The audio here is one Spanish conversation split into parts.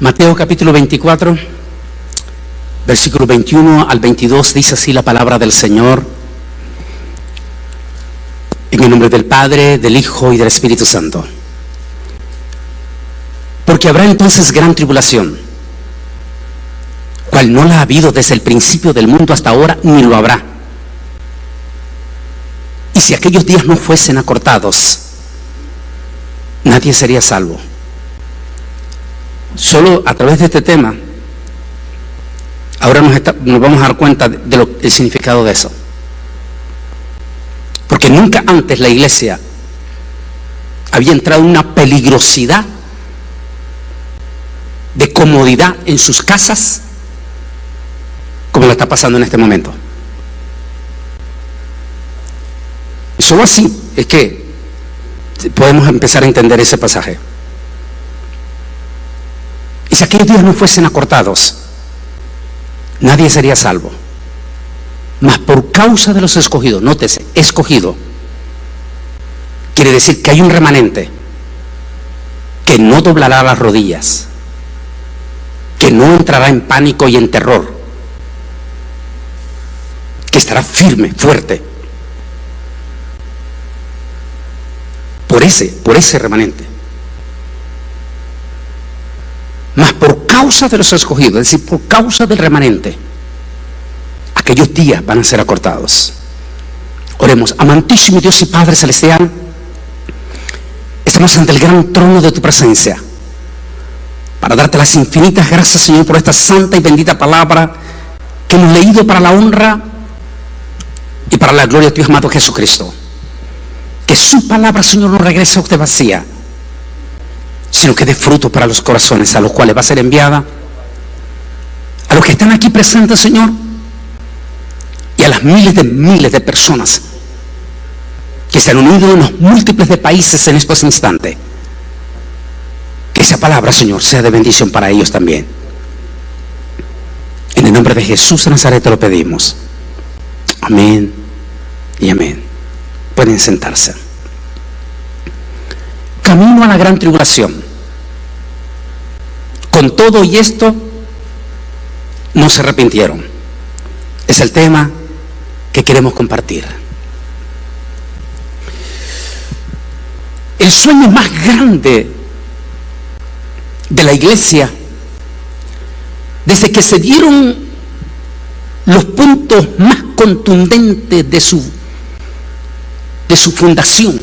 Mateo capítulo 24, versículo 21 al 22, dice así la palabra del Señor. En el nombre del Padre, del Hijo y del Espíritu Santo. Porque habrá entonces gran tribulación, cual no la ha habido desde el principio del mundo hasta ahora, ni lo habrá. Y si aquellos días no fuesen acortados, nadie sería salvo. Solo a través de este tema, ahora nos vamos a dar cuenta del significado de eso. Porque nunca antes la iglesia había entrado en una peligrosidad de comodidad en sus casas como lo está pasando en este momento. Solo así es que podemos empezar a entender ese pasaje. Y si aquellos días no fuesen acortados, nadie sería salvo. Mas por causa de los escogidos, nótese, escogido, quiere decir que hay un remanente que no doblará las rodillas, que no entrará en pánico y en terror, que estará firme, fuerte, por ese remanente. Mas por causa de los escogidos, es decir, por causa del remanente, aquellos días van a ser acortados. Oremos. Amantísimo Dios y Padre Celestial, estamos ante el gran trono de tu presencia para darte las infinitas gracias, Señor, por esta santa y bendita palabra que hemos leído para la honra y para la gloria de tu amado Jesucristo. Que su palabra, Señor, no regrese a usted vacía, sino que dé fruto para los corazones a los cuales va a ser enviada, a los que están aquí presentes, Señor, y a las miles de personas que se han unido en los múltiples de países en estos instantes. Que esa palabra, Señor, sea de bendición para ellos también. En el nombre de Jesús de Nazaret te lo pedimos. Amén y amén. Pueden sentarse. Camino a la gran tribulación. Con todo y esto, no se arrepintieron. Es el tema que queremos compartir. El sueño más grande de la iglesia, desde que se dieron los puntos más contundentes de su fundación,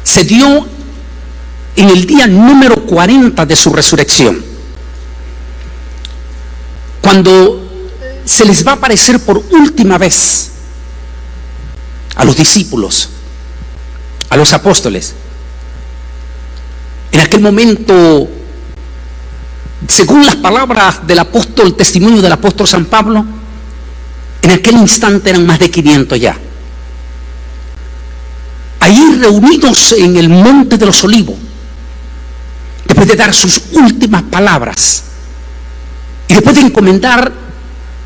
se dio en el día número 40 de su resurrección, cuando se les va a aparecer por última vez a los discípulos, a los apóstoles. En aquel momento, según las palabras del apóstol, el testimonio del apóstol San Pablo, en aquel instante eran más de 500 ya. Ahí reunidos en el monte de los Olivos, después de dar sus últimas palabras y después de encomendar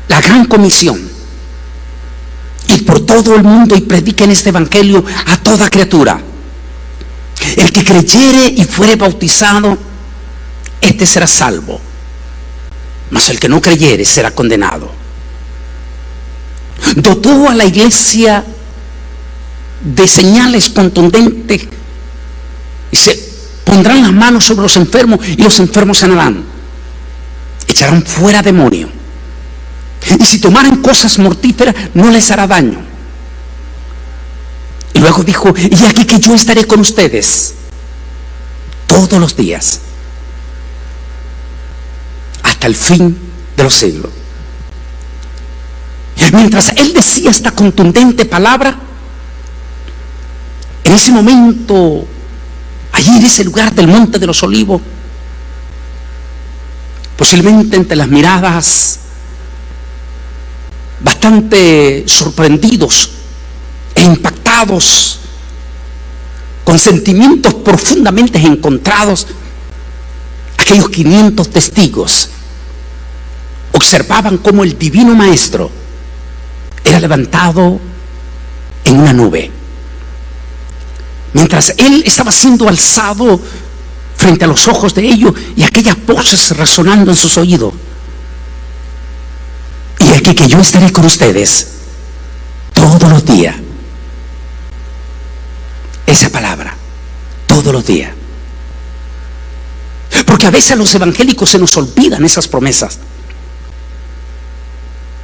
la gran comisión: ir por todo el mundo y prediquen este evangelio a toda criatura. El que creyere y fuere bautizado, este será salvo, mas el que no creyere será condenado. Dotó a la iglesia de señales contundentes. Y se pondrán las manos sobre los enfermos y los enfermos sanarán. Echarán fuera demonios. Y si tomaren cosas mortíferas, no les hará daño. Y luego dijo: y aquí que yo estaré con ustedes todos los días, hasta el fin de los siglos. Mientras él decía esta contundente palabra, en ese momento, allí en ese lugar del monte de los Olivos, posiblemente entre las miradas bastante sorprendidos e impactados, con sentimientos profundamente encontrados, aquellos 500 testigos observaban cómo el divino maestro era levantado en una nube. Mientras él estaba siendo alzado frente a los ojos de ellos y aquellas voces resonando en sus oídos. Y aquí que yo estaré con ustedes todos los días. Esa palabra, todos los días. Porque a veces a los evangélicos se nos olvidan esas promesas.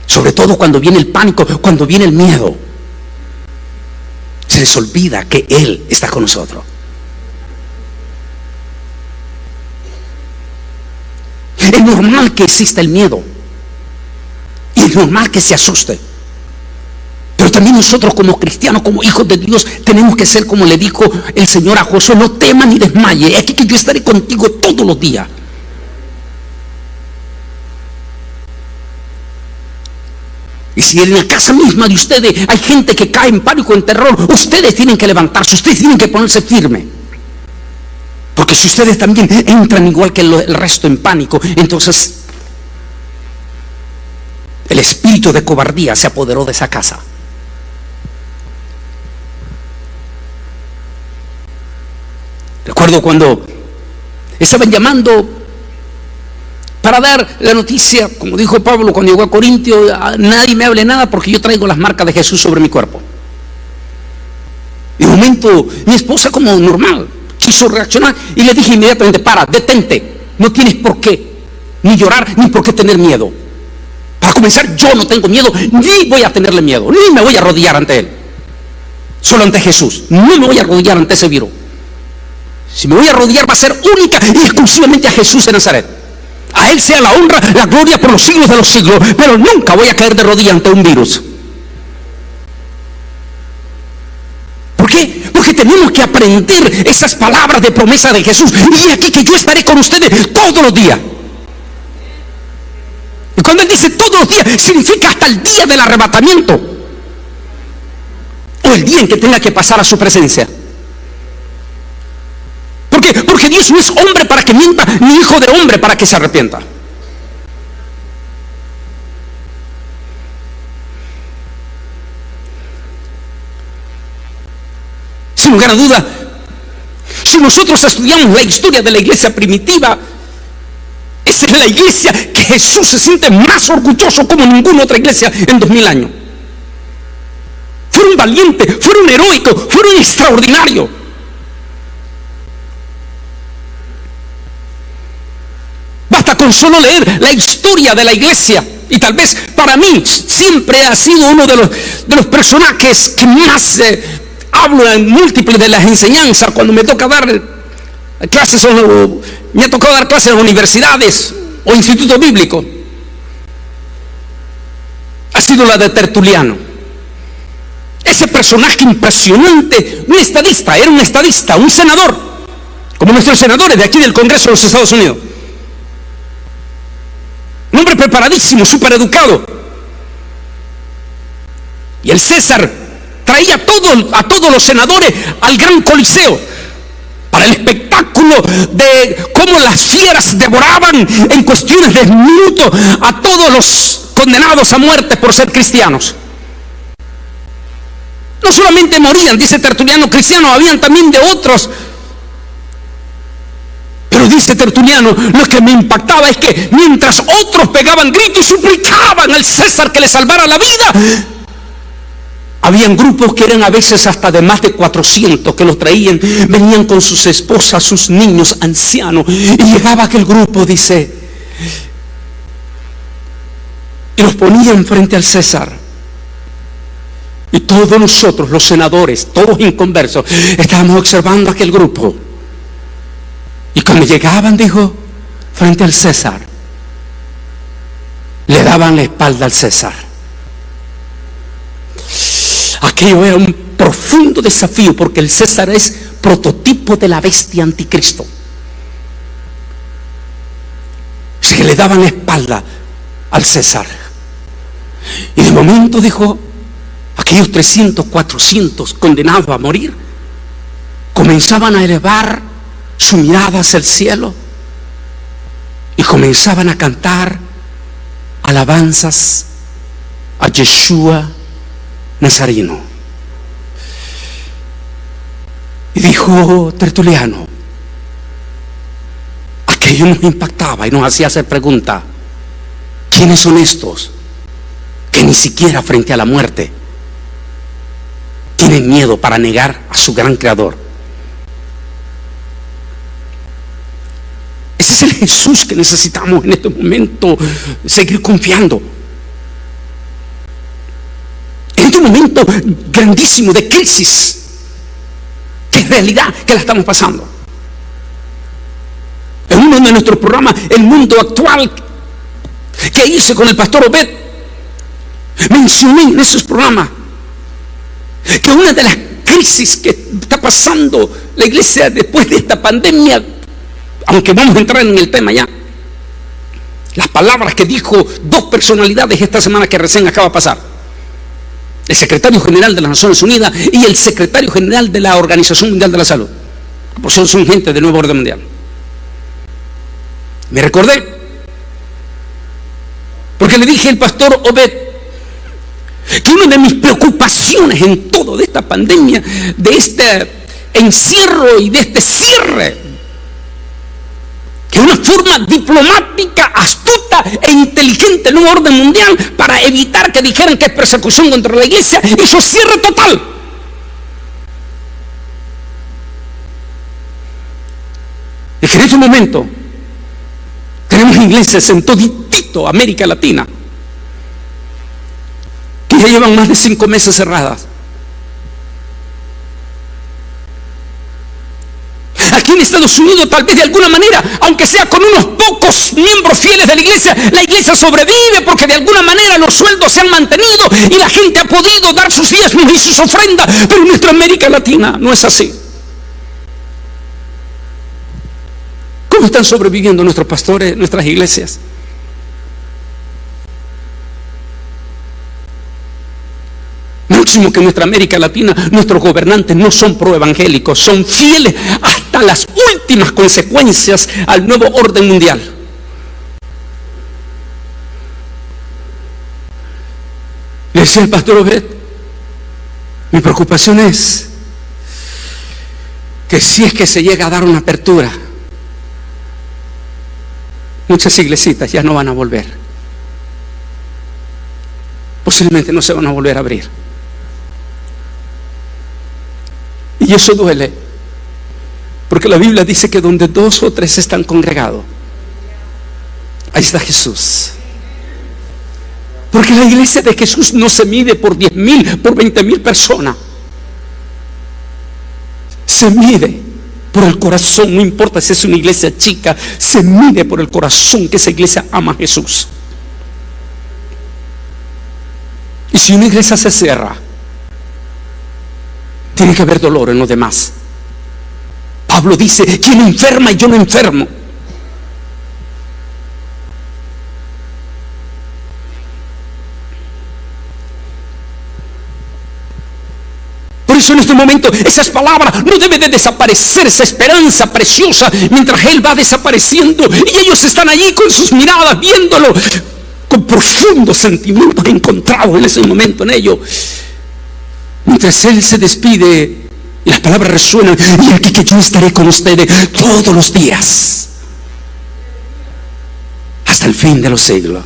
Sobre todo cuando viene el pánico, cuando viene el miedo. Se les olvida que Él está con nosotros. Es normal que exista el miedo. Y es normal que se asuste. Pero también nosotros como cristianos, como hijos de Dios, tenemos que ser como le dijo el Señor a Josué: no temas ni desmayes, es que yo estaré contigo todos los días. Y si en la casa misma de ustedes hay gente que cae en pánico, en terror, ustedes tienen que levantarse, ustedes tienen que ponerse firmes. Porque si ustedes también entran igual que el resto en pánico, entonces el espíritu de cobardía se apoderó de esa casa. Recuerdo cuando estaban llamando para dar la noticia, como dijo Pablo cuando llegó a Corintio: nadie me hable nada porque yo traigo las marcas de Jesús sobre mi cuerpo. Y de momento mi esposa, como normal, quiso reaccionar y le dije inmediatamente: para, detente, no tienes por qué ni llorar ni por qué tener miedo. Para comenzar, yo no tengo miedo, ni voy a tenerle miedo, ni me voy a arrodillar ante Él, solo ante Jesús. No me voy a arrodillar ante ese virus. Si me voy a arrodillar, va a ser única y exclusivamente a Jesús de Nazaret. A Él sea la honra, la gloria por los siglos de los siglos, pero nunca voy a caer de rodillas ante un virus. ¿Por qué? Porque tenemos que aprender esas palabras de promesa de Jesús. Y aquí que yo estaré con ustedes todos los días. Y cuando Él dice todos los días, significa hasta el día del arrebatamiento, o el día en que tenga que pasar a su presencia. ¿Por qué? Porque Dios no es hombre para que mienta, ni hijo de hombre para que se arrepienta. Sin lugar a duda, si nosotros estudiamos la historia de la iglesia primitiva, esa es la iglesia que Jesús se siente más orgulloso como ninguna otra iglesia en 2000 años. Fueron valientes, fueron heroicos, fueron extraordinarios. Basta con solo leer la historia de la iglesia, y tal vez para mí siempre ha sido uno de los personajes que más hablo en múltiples de las enseñanzas cuando me toca dar clases, o me ha tocado dar clases en universidades o institutos bíblicos. Ha sido la de Tertuliano. Ese personaje impresionante, un estadista, era un estadista, un senador, como nuestros senadores de aquí del Congreso de los Estados Unidos. Un hombre preparadísimo, súper educado. Y el César traía a todos los senadores al gran Coliseo para el espectáculo de cómo las fieras devoraban en cuestiones de minutos a todos los condenados a muerte por ser cristianos. No solamente morían, dice Tertuliano, cristianos, habían también de otros. Pero dice Tertuliano, lo que me impactaba es que mientras otros pegaban gritos y suplicaban al César que le salvara la vida, habían grupos que eran a veces hasta de más de 400 que los traían, venían con sus esposas, sus niños, ancianos, y llegaba aquel grupo, dice, y los ponían frente al César. Y todos nosotros, los senadores, todos inconversos, estábamos observando aquel grupo. Y cuando llegaban, dijo, frente al César, le daban la espalda al César. Aquello era un profundo desafío, porque el César es prototipo de la bestia anticristo. Se le daban la espalda al César. Y de momento dijo, aquellos 300, 400 condenados a morir, comenzaban a elevar su mirada hacia el cielo y comenzaban a cantar alabanzas a Yeshua Nazareno. Y dijo Tertuliano, aquello nos impactaba y nos hacía hacer preguntas. ¿Quiénes son estos que ni siquiera frente a la muerte tienen miedo para negar a su gran creador? Ese es el Jesús que necesitamos en este momento seguir confiando. En este momento grandísimo de crisis, que es realidad que la estamos pasando. En uno de nuestros programas, El Mundo Actual, que hice con el pastor Obed, mencioné en esos programas que una de las crisis que está pasando la iglesia después de esta pandemia, aunque vamos a entrar en el tema ya, las palabras que dijo dos personalidades esta semana que recién acaba de pasar: el secretario general de las Naciones Unidas y el secretario general de la Organización Mundial de la Salud. Pues son gente del nuevo orden mundial. Me recordé, porque le dije al pastor Obed que una de mis preocupaciones en todo de esta pandemia, de este encierro y de este cierre, que una forma diplomática, astuta e inteligente del nuevo orden mundial, para evitar que dijeran que es persecución contra la iglesia, hizo cierre total. Es que en este momento tenemos iglesias en toditito América Latina que ya llevan más de 5 meses cerradas. Aquí en Estados Unidos, tal vez de alguna manera, aunque sea con unos pocos miembros fieles de la iglesia sobrevive porque de alguna manera los sueldos se han mantenido y la gente ha podido dar sus diezmos y sus ofrendas. Pero en nuestra América Latina no es así. ¿Cómo están sobreviviendo nuestros pastores, nuestras iglesias? Máximo que en nuestra América Latina nuestros gobernantes no son proevangélicos, son fieles hasta las últimas consecuencias al nuevo orden mundial. Le decía el pastor Obed, mi preocupación es que si es que se llega a dar una apertura, muchas iglesitas ya no van a volver. Posiblemente no se van a volver a abrir. Y eso duele, porque la Biblia dice que donde 2 o 3 están congregados, ahí está Jesús. Porque la iglesia de Jesús no se mide por 10,000, por 20,000 personas. Se mide por el corazón, no importa si es una iglesia chica, se mide por el corazón que esa iglesia ama a Jesús. Y si una iglesia se cierra, tiene que haber dolor en los demás. Pablo dice, ¿quién enferma y yo no enfermo? Por eso en este momento esas palabras no deben de desaparecer, esa esperanza preciosa, mientras Él va desapareciendo y ellos están allí con sus miradas viéndolo, con profundos sentimientos encontrados en ese momento en ellos. Mientras Él se despide y las palabras resuenan, y aquí que yo estaré con ustedes todos los días hasta el fin de los siglos.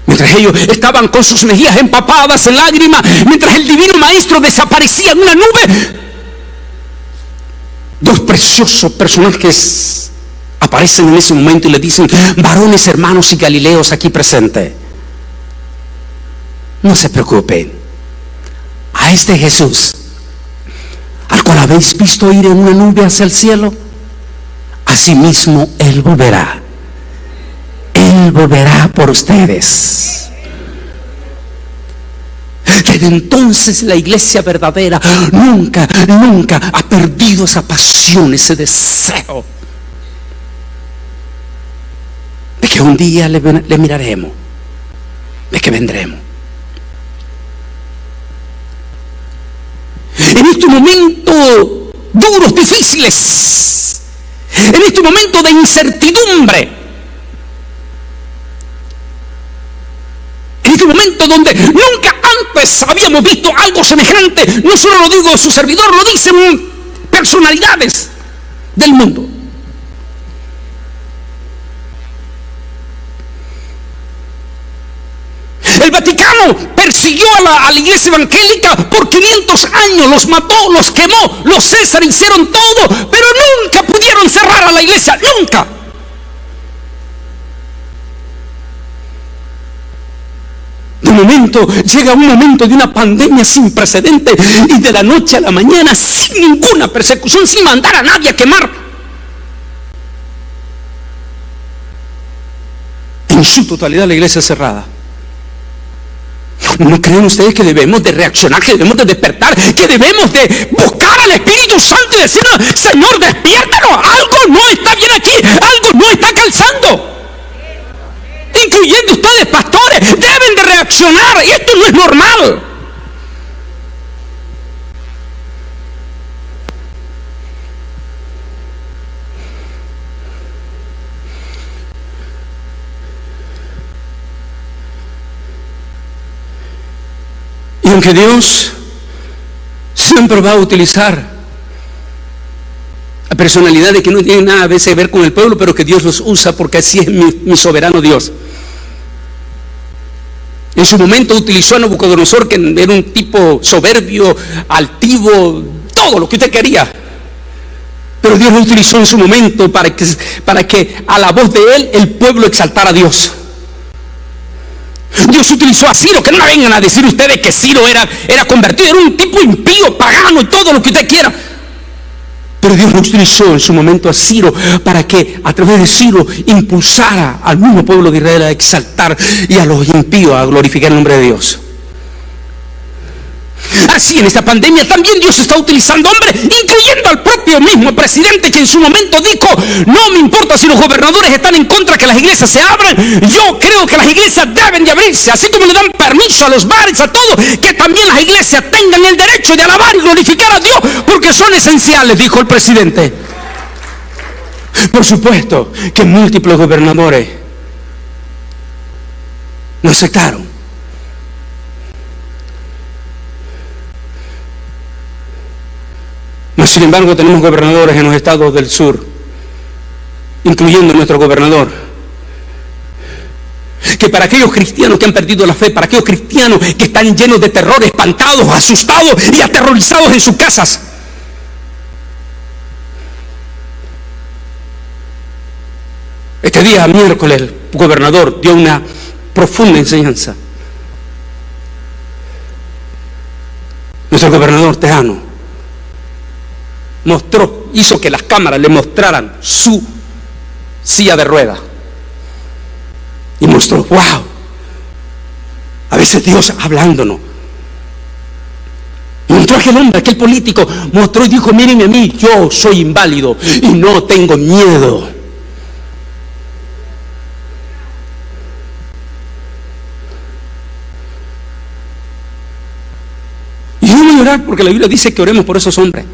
Mientras ellos estaban con sus mejillas empapadas en lágrimas, mientras el divino maestro desaparecía en una nube, 2 preciosos personajes aparecen en ese momento y le dicen, varones, hermanos y galileos aquí presentes, no se preocupen, a este Jesús, al cual habéis visto ir en una nube hacia el cielo, asimismo Él volverá por ustedes. Desde entonces la iglesia verdadera nunca ha perdido esa pasión, ese deseo de que un día le miraremos, de que vendremos. En este momento duros, difíciles, en este momento de incertidumbre, en este momento donde nunca antes habíamos visto algo semejante, no solo lo digo su servidor, lo dicen personalidades del mundo. El Vaticano persiguió a la iglesia evangélica por 500 años, los mató, los quemó, los César hicieron todo, pero nunca pudieron cerrar a la iglesia, nunca. De momento, llega un momento de una pandemia sin precedentes y de la noche a la mañana, sin ninguna persecución, sin mandar a nadie a quemar, en su totalidad la iglesia cerrada. ¿No creen ustedes que debemos de reaccionar, que debemos de despertar, que debemos de buscar al Espíritu Santo y decirle: Señor, despiértanos, algo no está bien aquí, algo no está calzando? Incluyendo ustedes, pastores, deben de reaccionar, y esto no es normal. Y aunque Dios siempre va a utilizar a personalidades que no tienen nada a veces que ver con el pueblo, pero que Dios los usa porque así es mi soberano Dios. En su momento utilizó a Nabucodonosor, que era un tipo soberbio, altivo, todo lo que usted quería. Pero Dios lo utilizó en su momento para que a la voz de él el pueblo exaltara a Dios. Dios utilizó a Ciro, que no me vengan a decir ustedes que Ciro era convertido, era un tipo impío, pagano y todo lo que usted quiera. Pero Dios lo utilizó en su momento a Ciro para que a través de Ciro impulsara al mismo pueblo de Israel a exaltar y a los impíos a glorificar el nombre de Dios. Así en esta pandemia también Dios está utilizando hombres, incluyendo al propio mismo presidente, que en su momento dijo: no me importa si los gobernadores están en contra que las iglesias se abran, yo creo que las iglesias deben de abrirse, así como le dan permiso a los bares, a todo, que también las iglesias tengan el derecho de alabar y glorificar a Dios, porque son esenciales, dijo el presidente. Por supuesto que múltiples gobernadores no aceptaron. Sin embargo, tenemos gobernadores en los estados del sur, incluyendo nuestro gobernador, que para aquellos cristianos que han perdido la fe, para aquellos cristianos que están llenos de terror, espantados, asustados y aterrorizados en sus casas, este día miércoles el gobernador dio una profunda enseñanza. Nuestro gobernador tejano hizo que las cámaras le mostraran su silla de ruedas y mostró: wow, a veces Dios hablándonos. Y mostró a aquel hombre, aquel político, mostró y dijo: mírenme a mí, yo soy inválido y no tengo miedo. Y yo voy a orar porque la Biblia dice que oremos por esos hombres.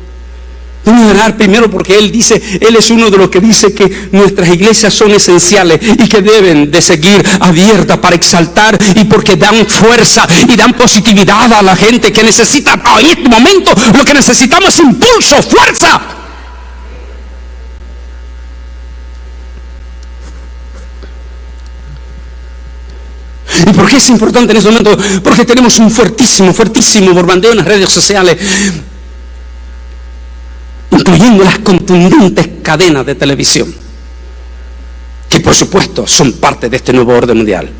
Vamos a orar primero porque Él es uno de los que dice que nuestras iglesias son esenciales y que deben de seguir abiertas para exaltar, y porque dan fuerza y dan positividad a la gente que necesita. En este momento lo que necesitamos es impulso, fuerza. ¿Y por qué es importante en este momento? Porque tenemos un fuertísimo bombardeo en las redes sociales, incluyendo las contundentes cadenas de televisión, que por supuesto son parte de este nuevo orden mundial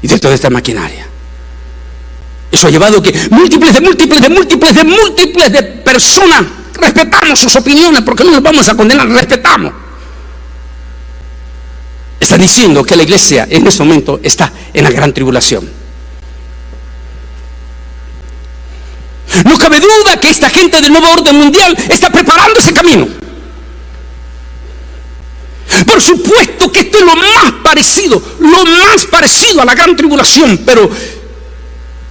y de toda esta maquinaria. Eso ha llevado a que múltiples de personas, respetamos sus opiniones porque no nos vamos a condenar, respetamos, están diciendo que la iglesia en este momento está en la gran tribulación. No cabe duda que esta gente del nuevo orden mundial está preparando ese camino. Por supuesto que esto es lo más parecido a la gran tribulación, pero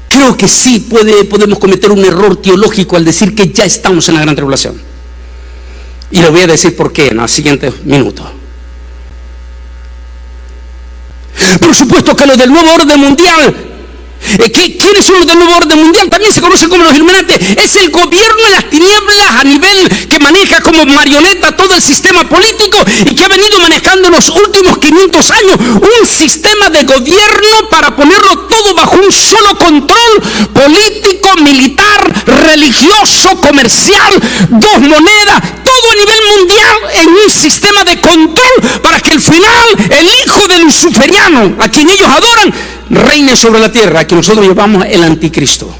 creo que sí podemos cometer un error teológico al decir que ya estamos en la gran tribulación. Y le voy a decir por qué en los siguientes minutos. Por supuesto que lo del nuevo orden mundial ¿Quiénes son los del nuevo orden mundial? También se conocen como los Illuminati. Es el gobierno de las tinieblas a nivel que maneja como marioneta todo el sistema político y que ha venido manejando en los últimos 500 años un sistema de gobierno para ponerlo todo bajo un solo control político, militar, religioso, comercial, dos monedas, todo a nivel mundial en un sistema de control para que al final el hijo del luciferiano, a quien ellos adoran, reine sobre la tierra, que nosotros llamamos el anticristo.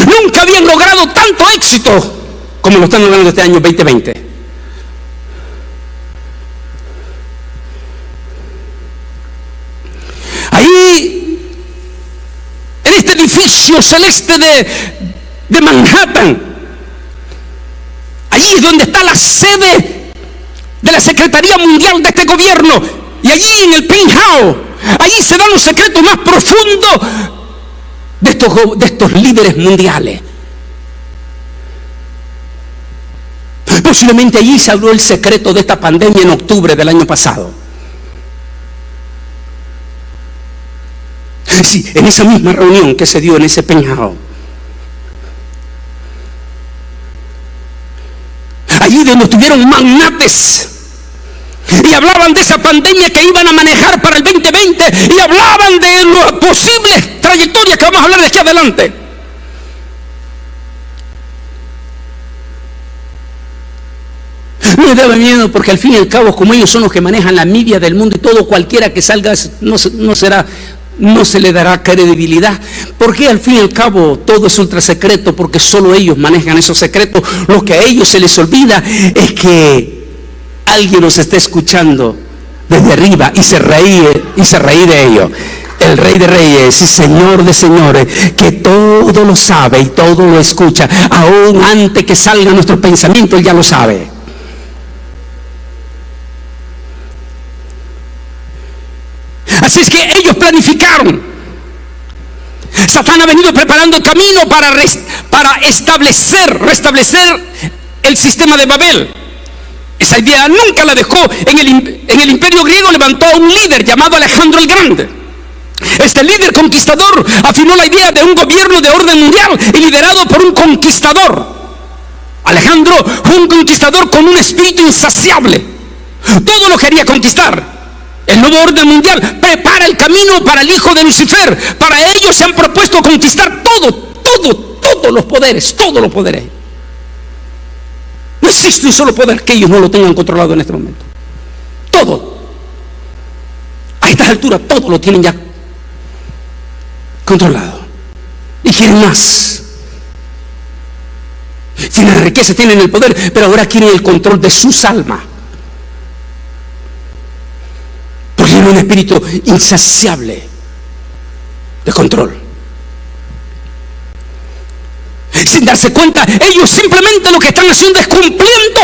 Nunca habían logrado tanto éxito como lo están logrando este año 2020. Ahí, en este edificio celeste de Manhattan, allí es donde está la sede de la Secretaría Mundial de este gobierno, y allí en el penthouse, allí se dan los secretos más profundos de estos líderes mundiales. Posiblemente allí se habló el secreto de esta pandemia en octubre del año pasado. Sí, en esa misma reunión que se dio en ese penthouse. Allí donde estuvieron magnates y hablaban de esa pandemia que iban a manejar para el 2020 y hablaban de las posibles trayectorias que vamos a hablar de aquí adelante. No me daba miedo porque al fin y al cabo, como ellos son los que manejan la media del mundo y todo, cualquiera que salga no se le dará credibilidad, porque al fin y al cabo todo es ultra secreto, porque solo ellos manejan esos secretos. Lo que a ellos se les olvida es que alguien nos está escuchando desde arriba y se ríe de ellos. El Rey de Reyes, Señor de Señores, que todo lo sabe y todo lo escucha, aún antes que salga nuestro pensamiento, Él ya lo sabe. Así es que ellos planificaron. Satán ha venido preparando el camino para restablecer el sistema de Babel. Esa idea nunca la dejó. En el imperio griego levantó a un líder llamado Alejandro el Grande. Este líder conquistador afinó la idea de un gobierno de orden mundial y liderado por un conquistador. Alejandro fue un conquistador con un espíritu insaciable. Todo lo quería conquistar. El nuevo orden mundial prepara el camino para el hijo de Lucifer. Para ellos se han propuesto conquistar todos los poderes, todos los poderes. No existe un solo poder que ellos no lo tengan controlado en este momento. Todo. A estas alturas todo lo tienen ya controlado. Y quieren más. Tienen la riqueza, tienen el poder, pero ahora quieren el control de sus almas. Porque tienen un espíritu insaciable de control. Sin darse cuenta, ellos simplemente lo que están haciendo es cumpliendo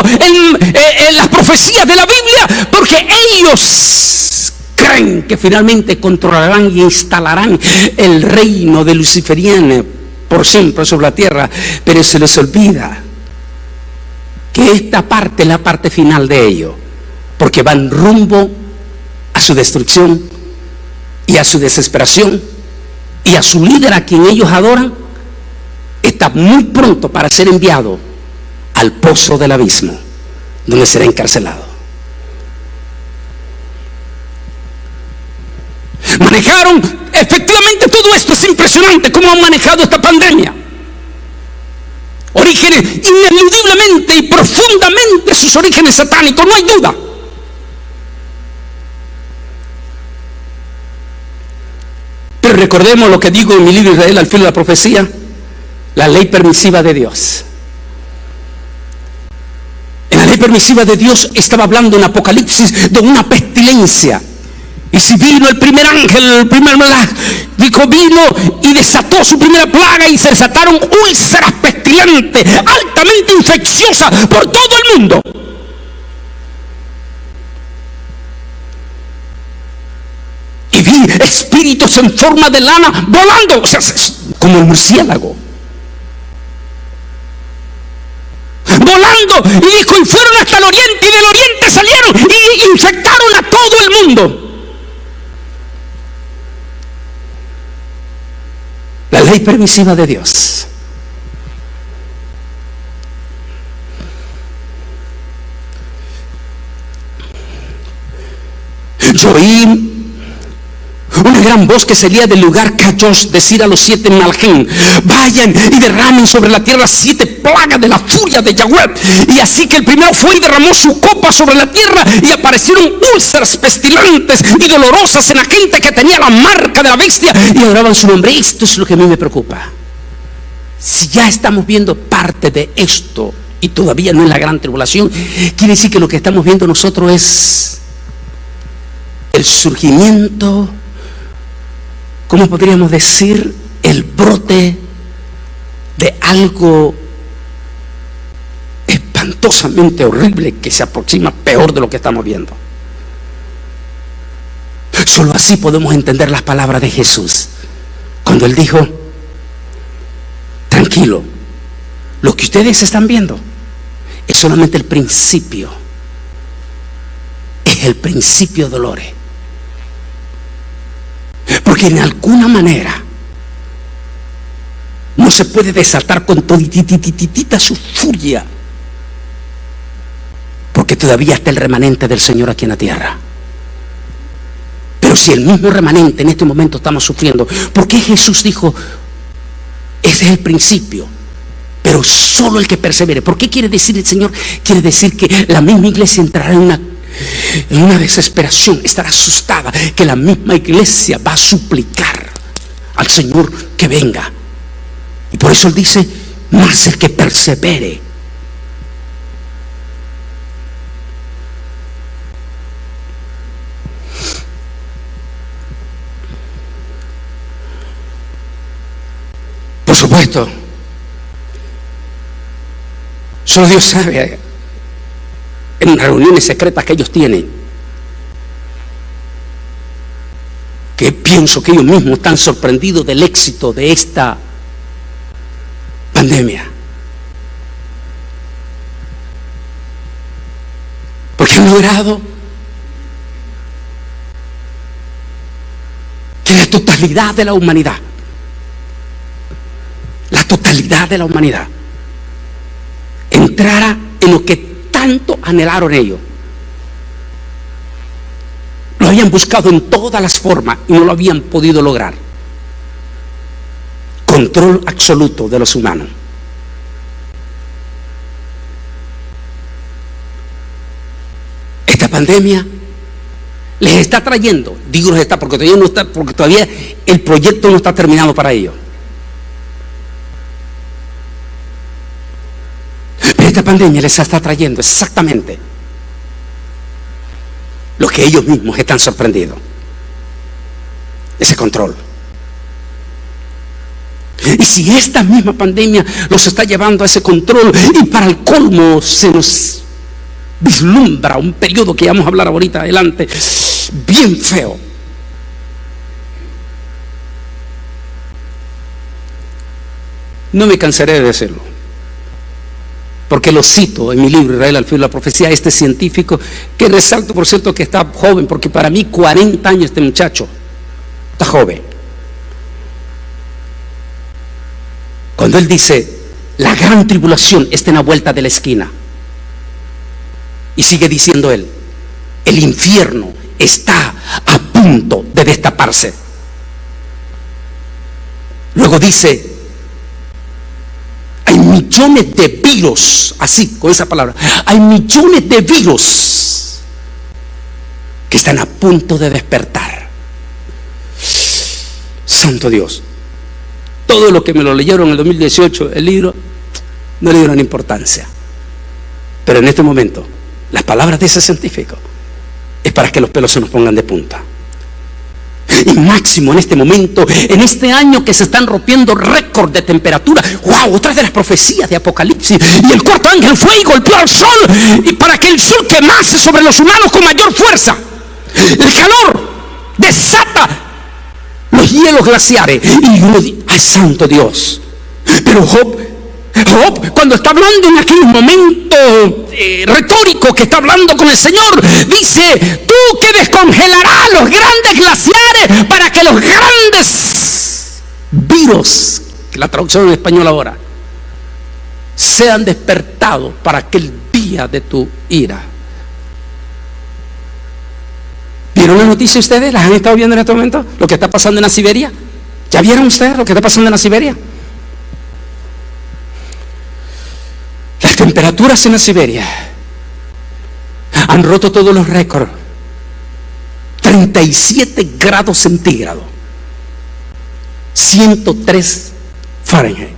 las profecías de la Biblia, porque ellos creen que finalmente controlarán y instalarán el reino de luciferiano por siempre sobre la tierra, pero se les olvida que esta parte es la parte final de ello, porque van rumbo a su destrucción y a su desesperación, y a su líder, a quien ellos adoran, está muy pronto para ser enviado al pozo del abismo, donde será encarcelado. Manejaron efectivamente todo esto. Es impresionante cómo han manejado esta pandemia. Orígenes ineludiblemente y profundamente, sus orígenes satánicos, no hay duda. Pero recordemos lo que digo en mi libro Israel al filo de la profecía, la ley permisiva de Dios. En la ley permisiva de Dios estaba hablando en Apocalipsis de una pestilencia. Y si vino el primer ángel, el primer malaj, vino y desató su primera plaga, y se desataron úlceras pestilentes, altamente infecciosas por todo el mundo. Y vi espíritus en forma de lana volando, o sea, como el murciélago. volando, y dijo, y fueron hasta el oriente, y del oriente salieron y infectaron a todo el mundo. La ley permisiva de Dios. Yo oí una gran voz que salía del lugar Kadosh decir a los 7 Maljín: vayan y derramen sobre la tierra 7 plagas de la furia de Yahweh. Y así que el primero fue y derramó su copa sobre la tierra, y aparecieron úlceras pestilentes y dolorosas en la gente que tenía la marca de la bestia y adoraban su nombre. Esto es lo que a mí me preocupa. Si ya estamos viendo parte de esto y todavía no es la gran tribulación, quiere decir que lo que estamos viendo nosotros es el surgimiento, ¿cómo podríamos decir? El brote de algo espantosamente horrible que se aproxima peor de lo que estamos viendo. Solo así podemos entender las palabras de Jesús cuando Él dijo: tranquilo, lo que ustedes están viendo es solamente el principio, es el principio de dolores. Porque en alguna manera no se puede desatar con toditititita su furia, porque todavía está el remanente del Señor aquí en la tierra. Pero si el mismo remanente en este momento estamos sufriendo, ¿por qué Jesús dijo: ese es el principio, pero solo el que persevere? ¿Por qué quiere decir el Señor? Quiere decir que la misma iglesia entrará en una desesperación, estará asustada, que la misma iglesia va a suplicar al Señor que venga. Y por eso Él dice: más el que persevere. Por supuesto, solo Dios sabe, en las reuniones secretas que ellos tienen, que pienso que ellos mismos están sorprendidos del éxito de esta pandemia, porque han logrado que la totalidad de la humanidad entrara en lo que tanto anhelaron ellos. Lo habían buscado en todas las formas y no lo habían podido lograr. Control absoluto de los humanos. Esta pandemia les está trayendo, digo les está porque todavía no está, porque todavía el proyecto no está terminado para ellos. Pero esta pandemia les está trayendo exactamente lo que ellos mismos están sorprendidos: ese control. Y si esta misma pandemia los está llevando a ese control, y para el colmo se nos vislumbra un periodo que vamos a hablar ahorita adelante, bien feo. No me cansaré de decirlo, porque lo cito en mi libro Israel al filo de la profecía, este científico, que resalto por cierto que está joven, porque para mí 40 años este muchacho está joven. Cuando él dice: la gran tribulación está en la vuelta de la esquina, y sigue diciendo él: el infierno está a punto de destaparse. Luego dice: hay millones de virus, así con esa palabra, hay millones de virus que están a punto de despertar. Santo Dios. Todo lo que me lo leyeron en el 2018, el libro, no le dieron importancia. Pero en este momento, las palabras de ese científico es para que los pelos se nos pongan de punta. Y máximo en este momento, en este año que se están rompiendo récord de temperatura. ¡Wow! Otra de las profecías de Apocalipsis. Y el cuarto ángel fue y golpeó al sol, y para que el sol quemase sobre los humanos con mayor fuerza. El calor desata los hielos glaciares. Y uno dice: ¡ay, santo Dios! Pero Job Job, cuando está hablando en aquel momento retórico que está hablando con el Señor, dice: tú que descongelarás los grandes glaciares para que los grandes virus, que la traducción en español ahora, sean despertados para aquel día de tu ira. ¿Vieron la noticia ustedes? ¿Las han estado viendo en este momento? Lo que está pasando en la Siberia. ¿Ya vieron ustedes lo que está pasando en la Siberia? Las temperaturas en la Siberia han roto todos los récords. 37 grados centígrados, 103 Fahrenheit.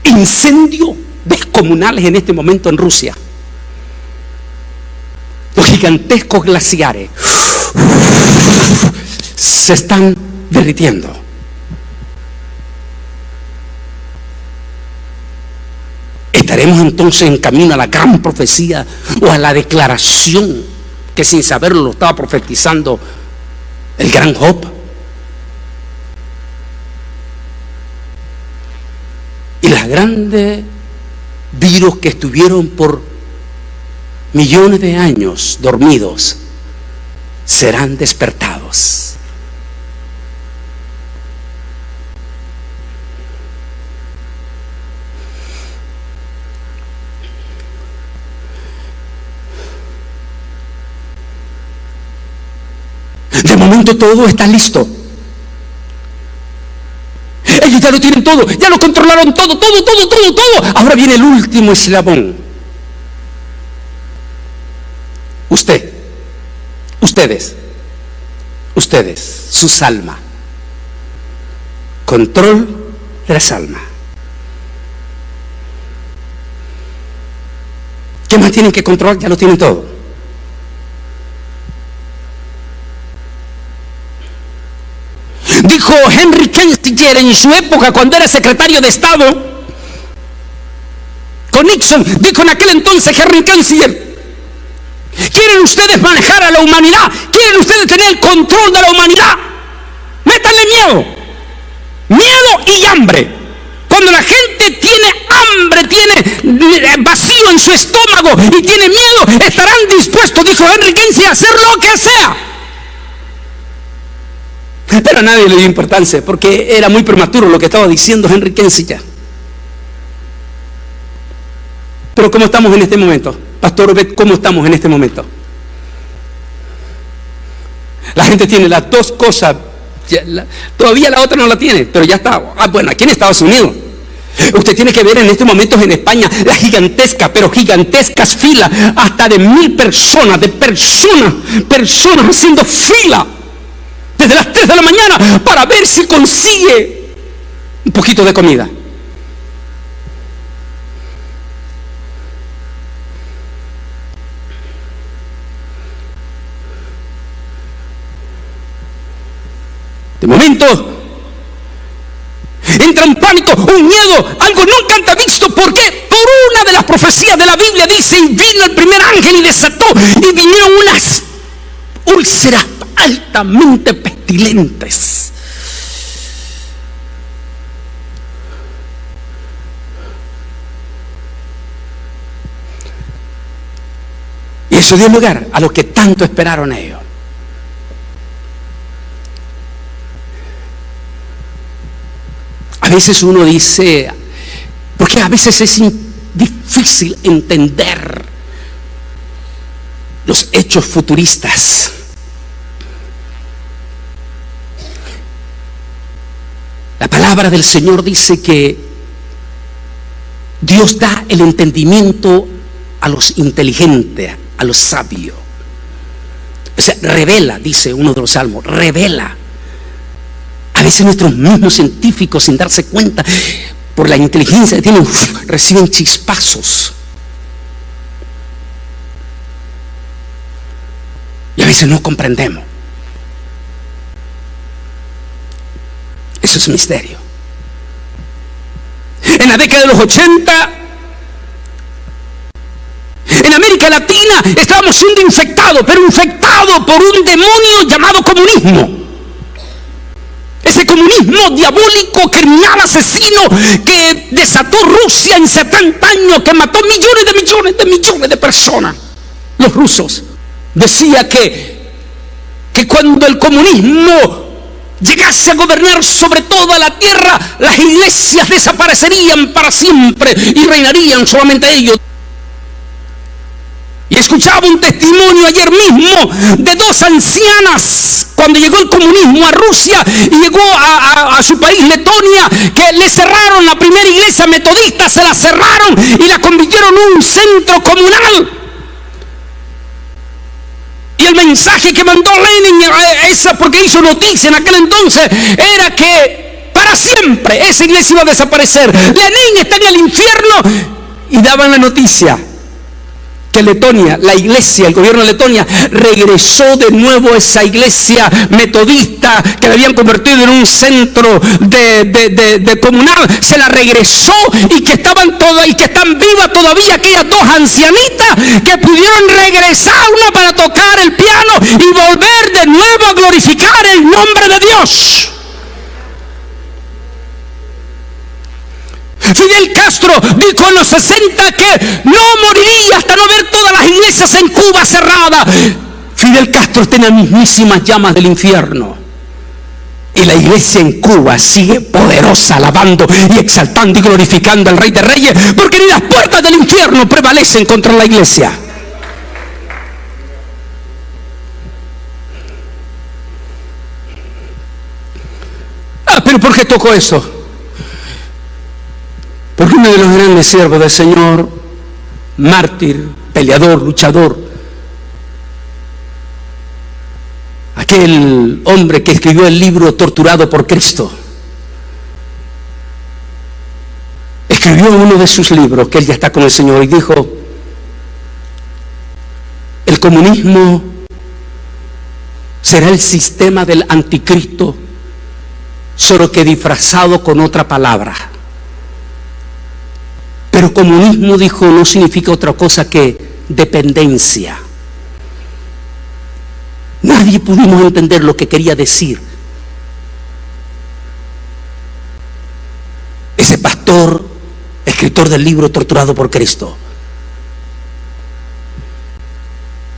Incendios descomunales en este momento en Rusia. Los gigantescos glaciares se están derritiendo. ¿Estaremos entonces en camino a la gran profecía o a la declaración que sin saberlo lo estaba profetizando el gran Job? Y las grandes virus que estuvieron por millones de años dormidos serán despertados. De momento todo está listo. Ellos ya lo tienen todo, ya lo controlaron todo. Ahora viene el último eslabón. Ustedes, sus almas. Control de las almas. ¿Qué más tienen que controlar? Ya lo tienen todo. Dijo Henry Kissinger en su época, cuando era secretario de Estado con Nixon, dijo en aquel entonces Henry Kissinger: ¿quieren ustedes manejar a la humanidad? ¿Quieren ustedes tener el control de la humanidad? Métanle miedo y hambre. Cuando la gente tiene hambre, tiene vacío en su estómago y tiene miedo, estarán dispuestos, dijo Henry Kissinger, a hacer lo que sea. Pero a nadie le dio importancia, porque era muy prematuro lo que estaba diciendo Henry Kissinger. Pero ¿cómo estamos en este momento? Pastor Obed, ¿cómo estamos en este momento? La gente tiene las dos cosas, todavía la otra no la tiene, pero ya está. Bueno, aquí en Estados Unidos. Usted tiene que ver en estos momentos en España las gigantescas filas, hasta de 1000 personas, personas haciendo fila desde las 3 de la mañana para ver si consigue un poquito de comida. De momento entra en pánico, un miedo, algo nunca antes visto. ¿Por qué? Por una de las profecías de la Biblia dice: y vino el primer ángel y desató, y vinieron unas úlceras altamente pestilentes. Y eso dio lugar a lo que tanto esperaron ellos. A veces uno dice, porque a veces es difícil entender los hechos futuristas. La palabra del Señor dice que Dios da el entendimiento a los inteligentes, a los sabios. O sea, revela, dice uno de los salmos, revela. A veces nuestros mismos científicos, sin darse cuenta, por la inteligencia que tienen, reciben chispazos. Y a veces no comprendemos. Eso es misterio. En la década de los 80, en América Latina estábamos siendo infectados, pero infectados por un demonio llamado comunismo. Ese comunismo maligno, diabólico, criminal, asesino, que desató Rusia en 70 años, que mató millones de personas. Los rusos. Decía que cuando el comunismo llegase a gobernar sobre toda la tierra, las iglesias desaparecerían para siempre y reinarían solamente ellos. Y escuchaba un testimonio ayer mismo de dos ancianas cuando llegó el comunismo a Rusia y llegó a su país, Letonia, que le cerraron la primera iglesia metodista, se la cerraron y la convirtieron en un centro comunal. Y el mensaje que mandó Lenin, porque hizo noticia en aquel entonces, era que para siempre esa iglesia iba a desaparecer. Lenin está en el infierno. Y daban la noticia que Letonia, la iglesia, el gobierno de Letonia, regresó de nuevo a esa iglesia metodista que la habían convertido en un centro de comunal. Se la regresó y que estaban todas y que están vivas todavía aquellas dos ancianitas que pudieron regresar, una para tocar el piano y volver de nuevo a glorificar el nombre de Dios. Fidel Castro dijo en los 60 que no moriría hasta no ver todas las iglesias en Cuba cerradas. Fidel Castro está en las mismísimas llamas del infierno. Y la iglesia en Cuba sigue poderosa, alabando y exaltando y glorificando al Rey de Reyes, porque ni las puertas del infierno prevalecen contra la iglesia. ¿Pero por qué tocó eso? Porque uno de los grandes siervos del Señor, mártir, peleador, luchador, aquel hombre que escribió el libro Torturado por Cristo, escribió uno de sus libros, que él ya está con el Señor, y dijo: el comunismo será el sistema del anticristo, solo que disfrazado con otra palabra. Pero comunismo, dijo, no significa otra cosa que dependencia. Nadie pudimos entender lo que quería decir ese pastor, escritor del libro Torturado por Cristo.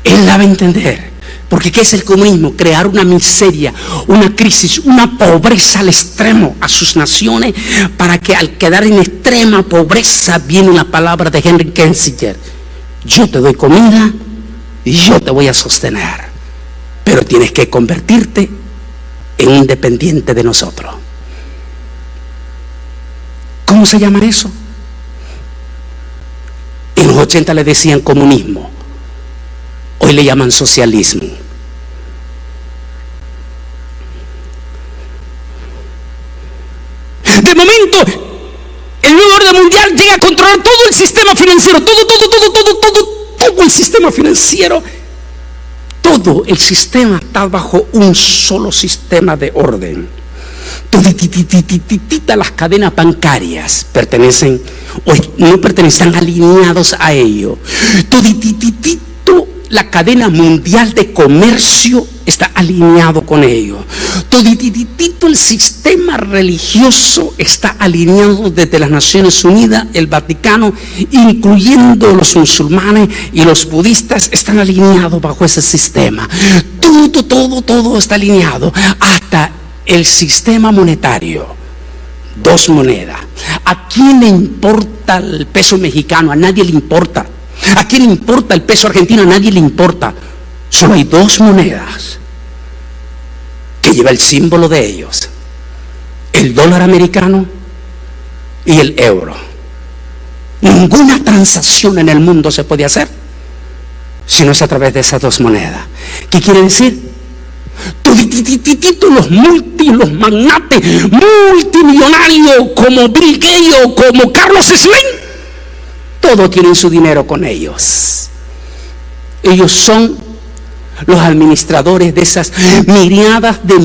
Él daba a entender. Porque ¿qué es el comunismo? Crear una miseria, una crisis, una pobreza al extremo a sus naciones, para que al quedar en extrema pobreza viene la palabra de Henry Kissinger: yo te doy comida y yo te voy a sostener, pero tienes que convertirte en un dependiente de nosotros. ¿Cómo se llama eso? En los 80 le decían comunismo. Hoy le llaman socialismo. De momento, el nuevo orden mundial llega a controlar todo el sistema financiero, todo el sistema financiero. Todo el sistema está bajo un solo sistema de orden. Todititititita las cadenas bancarias pertenecen, o no pertenecen, están alineados a ello. Toditititito la cadena mundial de comercio está alineado con ello. Todititito el sistema religioso está alineado desde las Naciones Unidas, el Vaticano, incluyendo los musulmanes y los budistas, están alineados bajo ese sistema. Todo está alineado, hasta el sistema monetario. Dos monedas. ¿A quién le importa el peso mexicano? A nadie le importa. ¿A quién le importa el peso argentino? A nadie le importa. Solo hay dos monedas que lleva el símbolo de ellos: el dólar americano y el euro. Ninguna transacción en el mundo se puede hacer si no es a través de esas dos monedas. ¿Qué quiere decir? Los magnates multimillonarios como Bill Gates o como Carlos Slim, todos tienen su dinero con ellos. Ellos son los administradores de esas miriadas de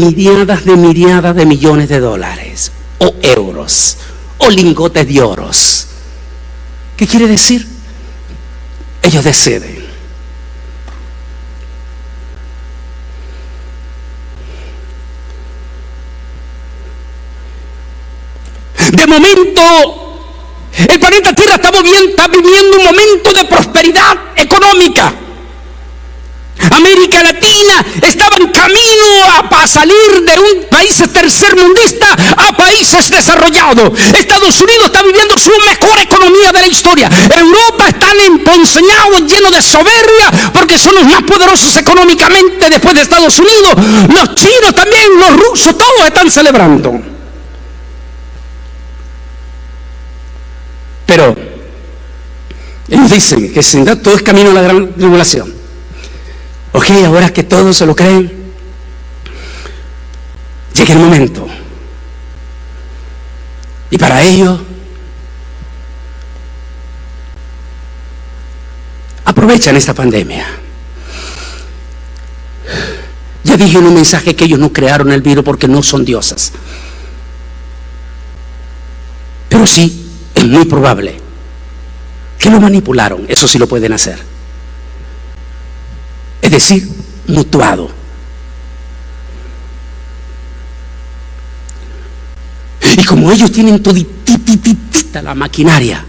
millones de dólares, o euros, o lingotes de oros. ¿Qué quiere decir? Ellos deciden. De momento, el planeta Tierra está viviendo un momento de prosperidad económica. América Latina estaba en camino a salir de un país tercermundista a países desarrollados. Estados Unidos está viviendo su mejor economía de la historia. Europa están emponzoñados, llenos de soberbia, porque son los más poderosos económicamente después de Estados Unidos. Los chinos también, los rusos, todos están celebrando. Pero ellos dicen que sin duda todo es camino a la gran tribulación. Ok, ahora que todos se lo creen, llega el momento. Y para ello, aprovechan esta pandemia. Ya dije en un mensaje que ellos no crearon el virus porque no son dioses. Pero sí, es muy probable que lo manipularon. Eso sí lo pueden hacer. Es decir, mutuado. Y como ellos tienen toditita la maquinaria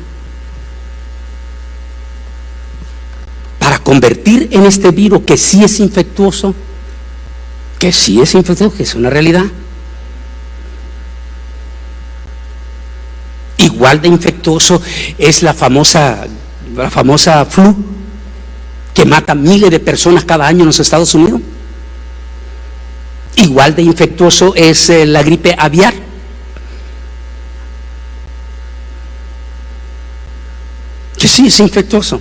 para convertir en este virus que sí es infectuoso, que es una realidad, igual de infectuoso es la famosa flu, que mata miles de personas cada año en los Estados Unidos. Igual de infectuoso es la gripe aviar. Que sí, es infectuoso.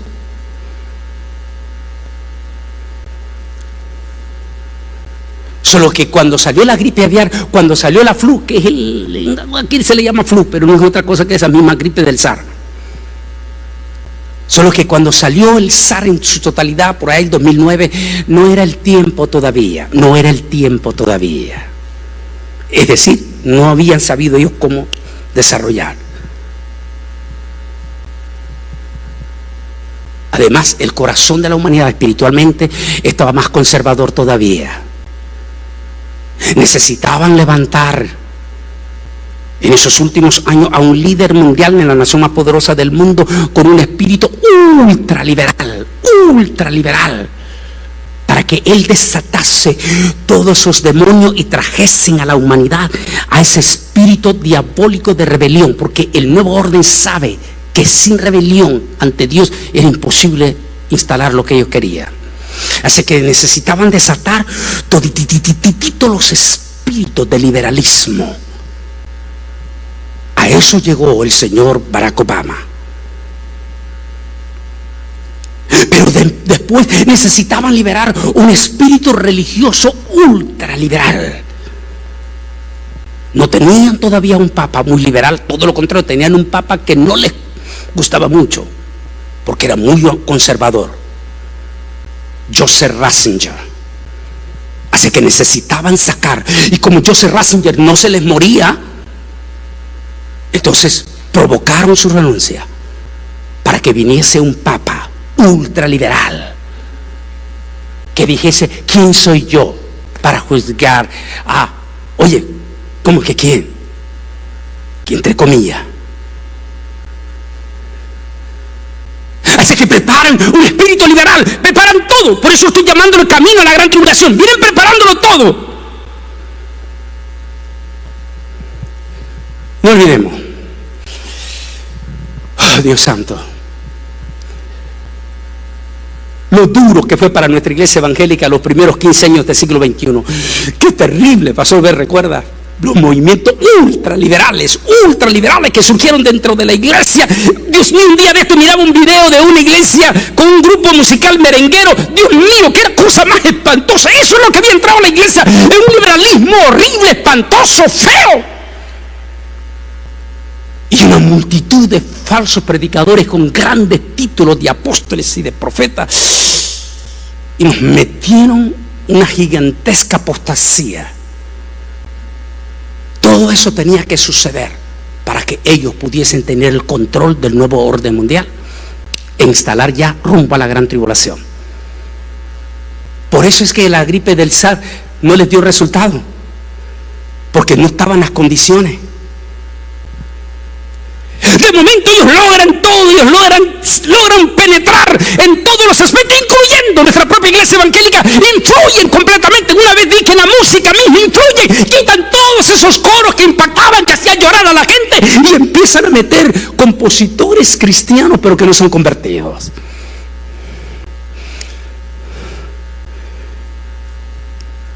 Solo que cuando salió la gripe aviar, cuando salió la flu, que es aquí se le llama flu, pero no es otra cosa que esa misma gripe del SARS. Solo que cuando salió el SARS en su totalidad, por ahí el 2009, no era el tiempo todavía. Es decir, no habían sabido ellos cómo desarrollar. Además, el corazón de la humanidad espiritualmente estaba más conservador todavía. Necesitaban levantar en esos últimos años a un líder mundial en la nación más poderosa del mundo con un espíritu ultraliberal, para que él desatase todos esos demonios y trajesen a la humanidad a ese espíritu diabólico de rebelión, porque el nuevo orden sabe que sin rebelión ante Dios era imposible instalar lo que ellos querían. Así que necesitaban desatar todos los espíritus de liberalismo. A eso llegó el señor Barack Obama. Pero después necesitaban liberar un espíritu religioso ultraliberal. No tenían todavía un papa muy liberal, todo lo contrario, tenían un papa que no les gustaba mucho, porque era muy conservador, Joseph Ratzinger. Así que necesitaban sacar, y como Joseph Ratzinger no se les moría, entonces provocaron su renuncia para que viniese un papa ultraliberal que dijese: ¿quién soy yo para juzgar a, oye, ¿cómo que quién? Entre comillas. Así que preparan un espíritu liberal, preparan todo. Por eso estoy llamando el camino a la gran tribulación. Vienen preparándolo todo. No olvidemos. Oh, Dios santo, lo duro que fue para nuestra iglesia evangélica los primeros 15 años del siglo XXI. Qué terrible pasó ver, recuerda, los movimientos ultraliberales que surgieron dentro de la iglesia. Dios mío, un día de esto miraba un video de una iglesia con un grupo musical merenguero. Dios mío, qué cosa más espantosa. Eso es lo que había entrado a la iglesia, en un liberalismo horrible, espantoso, feo. Y una multitud de falsos predicadores con grandes títulos de apóstoles y de profetas, y nos metieron una gigantesca apostasía. Todo eso tenía que suceder para que ellos pudiesen tener el control del nuevo orden mundial e instalar ya rumbo a la gran tribulación. Por eso es que la gripe del SARS no les dio resultado, porque no estaban las condiciones. De momento ellos logran todo, ellos logran penetrar en todos los aspectos, incluyendo nuestra propia iglesia evangélica. Influyen completamente. Una vez vi que la música misma influye. Quitan todos esos coros que impactaban, que hacían llorar a la gente, y empiezan a meter compositores cristianos, pero que no son convertidos.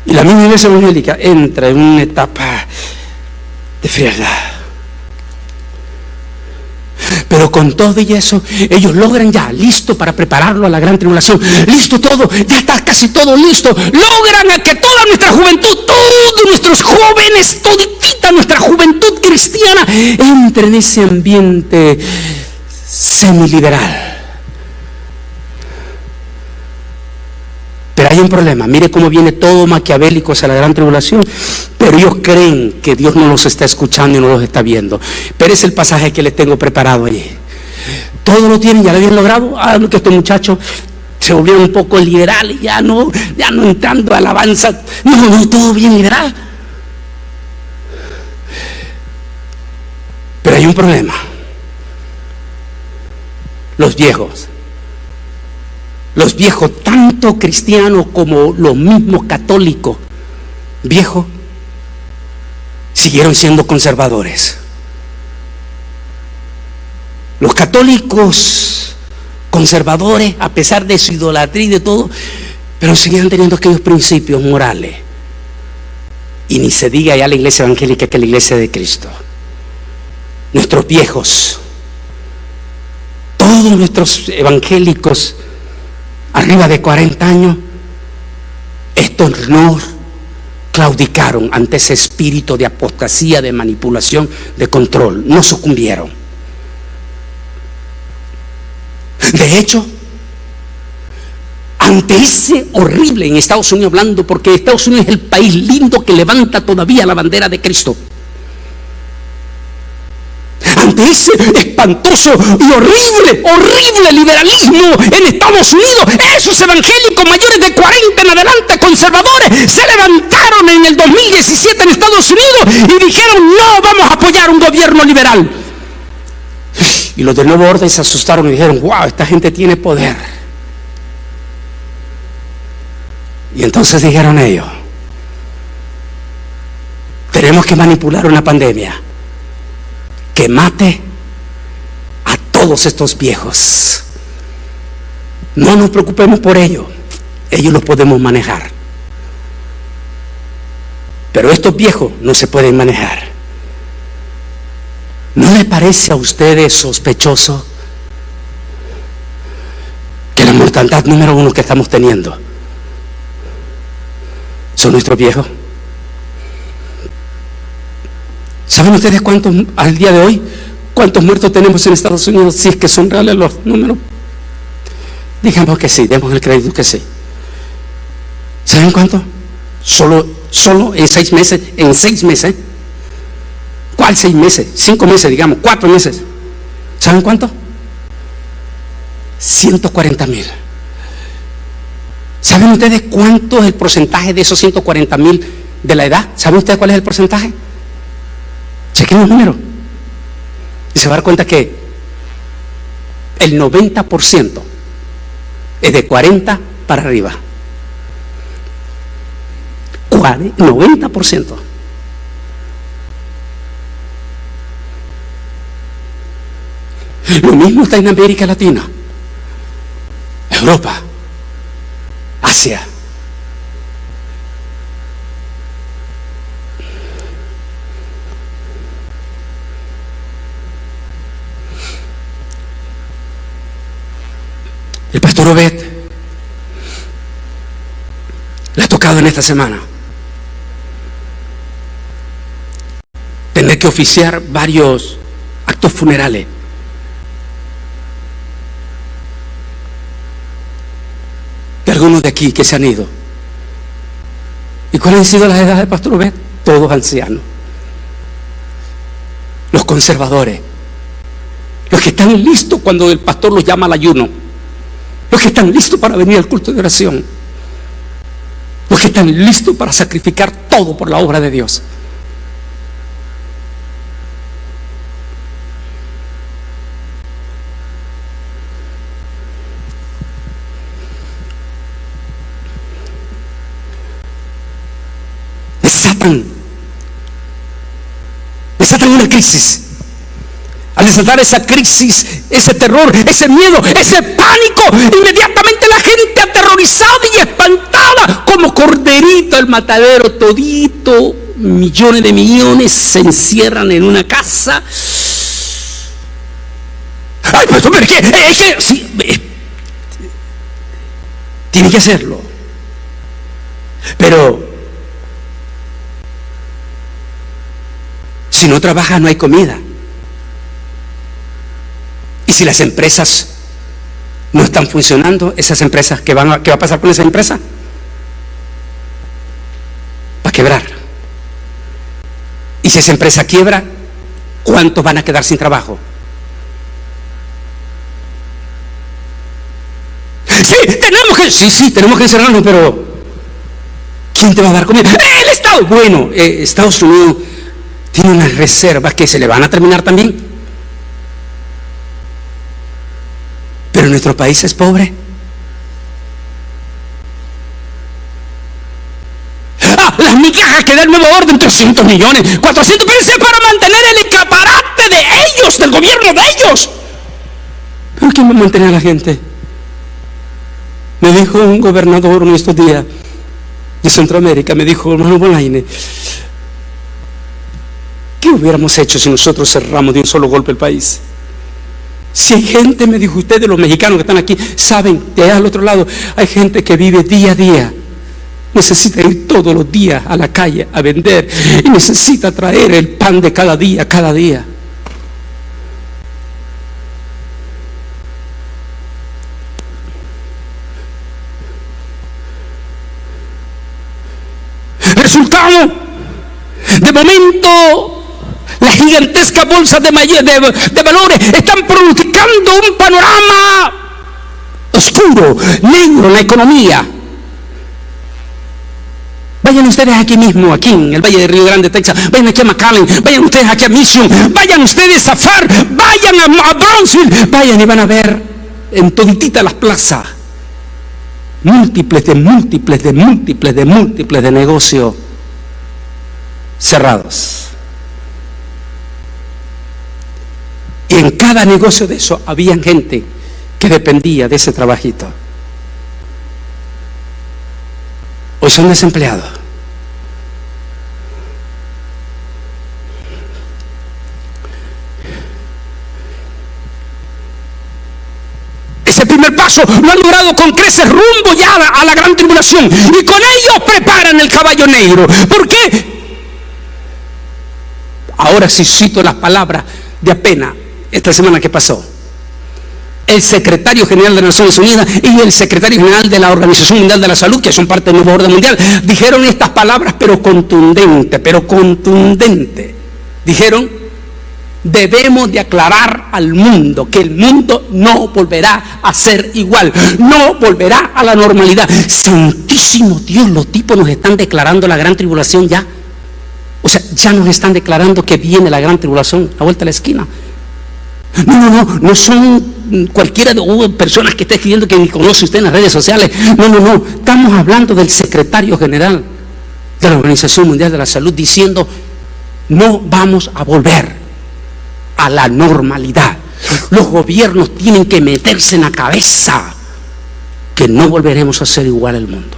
Y la misma iglesia evangélica entra en una etapa de frialdad. Pero con todo y eso, ellos logran ya, listo para prepararlo a la gran tribulación, listo todo, ya está casi todo listo. Logran que toda nuestra juventud, todos nuestros jóvenes, toditita nuestra juventud cristiana, entre en ese ambiente semiliberal. Pero hay un problema. Mire cómo viene todo maquiavélico hacia la gran tribulación. Pero ellos creen que Dios no los está escuchando y no los está viendo. Pero es el pasaje que les tengo preparado allí. Todo lo tienen, ya lo habían logrado. Que estos muchachos se volvieron un poco liberales, ya no entrando a alabanza. No, todo bien liberal. Pero hay un problema. Los viejos, tanto cristianos como los mismos católicos viejos, siguieron siendo conservadores. Los católicos conservadores, a pesar de su idolatría y de todo, pero seguían teniendo aquellos principios morales. Y ni se diga ya la iglesia evangélica que la iglesia de Cristo. Nuestros viejos, todos nuestros evangélicos arriba de 40 años, estos no claudicaron ante ese espíritu de apostasía, de manipulación, de control. No sucumbieron. De hecho, ante ese horrible, en Estados Unidos hablando, porque Estados Unidos es el país lindo que levanta todavía la bandera de Cristo. Ante ese espantoso y horrible liberalismo en Estados Unidos, esos evangélicos mayores de 40 en adelante, conservadores, se levantaron en el 2017 en Estados Unidos y dijeron: no vamos a apoyar un gobierno liberal. Y los del nuevo orden se asustaron y dijeron: wow, esta gente tiene poder. Y entonces dijeron ellos: tenemos que manipular una pandemia que mate a todos estos viejos. No nos preocupemos por ellos los podemos manejar. Pero estos viejos no se pueden manejar. ¿No le parece a ustedes sospechoso que la mortandad número 1 que estamos teniendo son nuestros viejos? ¿Saben ustedes cuántos, al día de hoy, cuántos muertos tenemos en Estados Unidos? Si es que son reales los números. Digamos que sí, demos el crédito que sí. ¿Saben cuánto? Solo en 6 meses, ¿Cuál 6 meses? 5 meses, digamos, 4 meses. ¿Saben cuánto? 140,000. ¿Saben ustedes cuánto es el porcentaje de esos 140,000 de la edad? ¿Saben ustedes cuál es el porcentaje? Chequen los números y se va a dar cuenta que el 90% es de 40 para arriba. 90%. Lo mismo está en América Latina, Europa, Asia. El pastor Obed le ha tocado en esta semana tener que oficiar varios actos funerales. De algunos de aquí que se han ido. ¿Y cuáles han sido las edades del pastor Obed? Todos ancianos. Los conservadores. Los que están listos cuando el pastor los llama al ayuno. Los que están listos para venir al culto de oración. Los que están listos para sacrificar todo por la obra de Dios. desatan una crisis. Al desatar esa crisis, ese terror, ese miedo, ese pánico, inmediatamente la gente aterrorizada y espantada, como corderito al matadero, todito, millones de millones se encierran en una casa. Ay, pues hombre, sí, tiene que hacerlo. Pero si no trabaja, no hay comida. Y si las empresas no están funcionando, esas empresas, ¿qué va a pasar con esa empresa? Va a quebrar. Y si esa empresa quiebra, ¿cuántos van a quedar sin trabajo? Sí, tenemos que encerrarnos, pero ¿quién te va a dar comida? El Estado. Bueno, Estados Unidos tiene unas reservas que se le van a terminar también. Pero nuestro país es pobre. Las migajas que da el nuevo orden, 300 millones, 400, pero es para mantener el escaparate de ellos, del gobierno de ellos. ¿Pero quién va a mantener a la gente? Me dijo un gobernador en estos días de Centroamérica, me dijo, hermano Bolaine, ¿qué hubiéramos hecho si nosotros cerramos de un solo golpe el país? Si hay gente, me dijo, ustedes los mexicanos que están aquí, saben, de allá al otro lado, hay gente que vive día a día, necesita ir todos los días a la calle a vender y necesita traer el pan de cada día, cada día. Resultado, de momento, las gigantescas bolsas de valores están pronosticando un panorama oscuro, negro en la economía. Vayan ustedes aquí mismo, aquí en el Valle de Río Grande, Texas, vayan aquí a McAllen, vayan ustedes aquí a Mission, vayan ustedes a FAR, vayan a Brownsville, vayan y van a ver en toditita las plazas múltiples de negocios cerrados. Y en cada negocio de eso había gente que dependía de ese trabajito. Hoy son desempleados. Ese primer paso lo han logrado con creces rumbo ya a la gran tribulación. Y con ellos preparan el caballo negro. ¿Por qué? Ahora sí cito las palabras de apenas esta semana que pasó. El secretario general de las Naciones Unidas y el secretario general de la Organización Mundial de la Salud, que son parte del nuevo orden mundial, dijeron estas palabras, pero contundente. Dijeron, debemos de aclarar al mundo que el mundo no volverá a ser igual, no volverá a la normalidad. Santísimo Dios, los tipos nos están declarando la gran tribulación ya. O sea, ya nos están declarando que viene la gran tribulación a vuelta de la esquina. No son cualquiera de personas que está escribiendo que ni conoce usted en las redes sociales. No, estamos hablando del secretario general de la Organización Mundial de la Salud diciendo, no vamos a volver a la normalidad. Los gobiernos tienen que meterse en la cabeza que no volveremos a ser igual al mundo.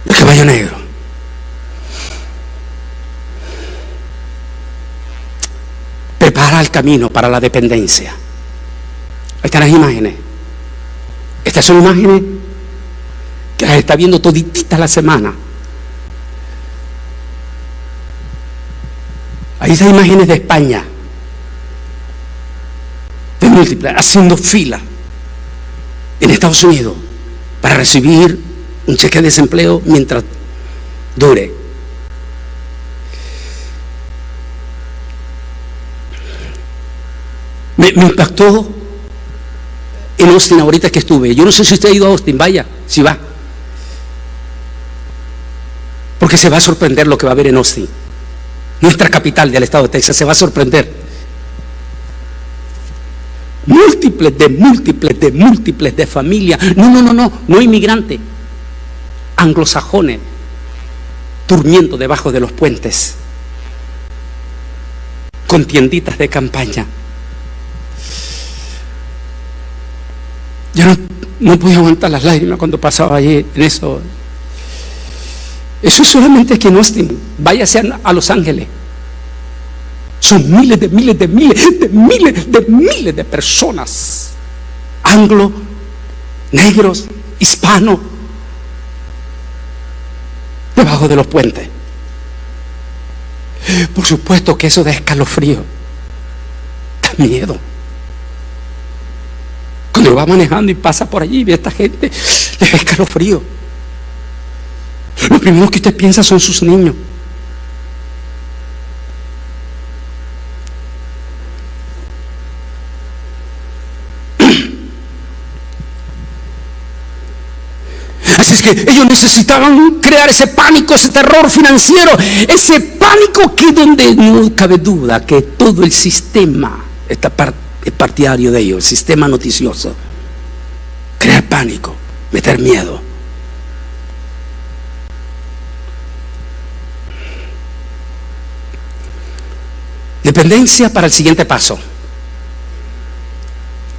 El caballo negro. Prepara el camino para la dependencia. Ahí están las imágenes. Estas son imágenes que las está viendo todititas la semana. Ahí están imágenes de España, de múltiples, haciendo fila en Estados Unidos para recibir un cheque de desempleo mientras dure. Me impactó en Austin ahorita que estuve. Yo no sé si usted ha ido a Austin, vaya, si va. Porque se va a sorprender lo que va a haber en Austin. Nuestra capital del estado de Texas, se va a sorprender. múltiples de familias, no inmigrantes, anglosajones, durmiendo debajo de los puentes, con tienditas de campaña. Yo no podía aguantar las lágrimas cuando pasaba allí en eso. Eso es solamente aquí en Austin. Váyase a Los Ángeles. Son miles de personas, anglo, negros, hispanos, debajo de los puentes. Por supuesto que eso da escalofrío, da miedo. Cuando va manejando y pasa por allí y ve a esta gente, le da escalofrío. Lo primero que usted piensa son sus niños. Así es que ellos necesitaban crear ese pánico, ese terror financiero, ese pánico que donde no cabe duda que todo el sistema está es partidario de ellos, el sistema noticioso. Crear pánico, meter miedo. Dependencia para el siguiente paso.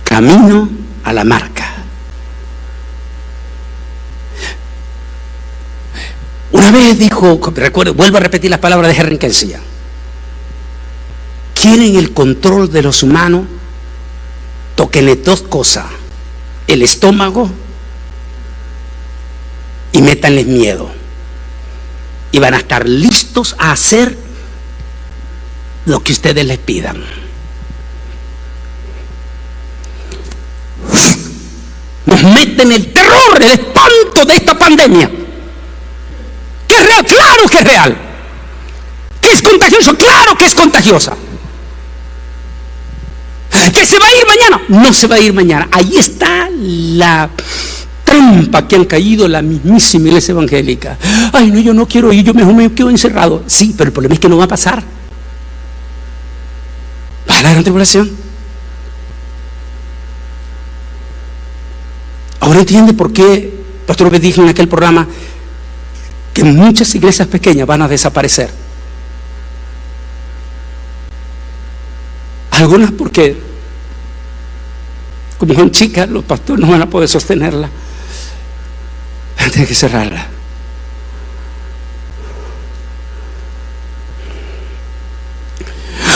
Camino a la marca. Una vez dijo, recuerdo, vuelvo a repetir las palabras de Henry Kissinger: quieren el control de los humanos, tóquenle dos cosas: el estómago y métanles miedo, y van a estar listos a hacer lo que ustedes les pidan. Nos meten el terror, el espanto de esta pandemia. ¿Que es real? Claro que es real. ¿Que es contagioso? Claro que es contagiosa. ¿Que se va a ir mañana? No se va a ir mañana. Ahí está la trampa que han caído la mismísima iglesia evangélica. Ay, no, yo no quiero ir, yo mejor me quedo encerrado. Sí, pero el problema es que no va a pasar. ¿Va a la gran tribulación? Ahora entiende por qué Pastor López dijo en aquel programa que muchas iglesias pequeñas van a desaparecer. Algunas porque, como son chicas, los pastores no van a poder sostenerla. Van a tener que cerrarla.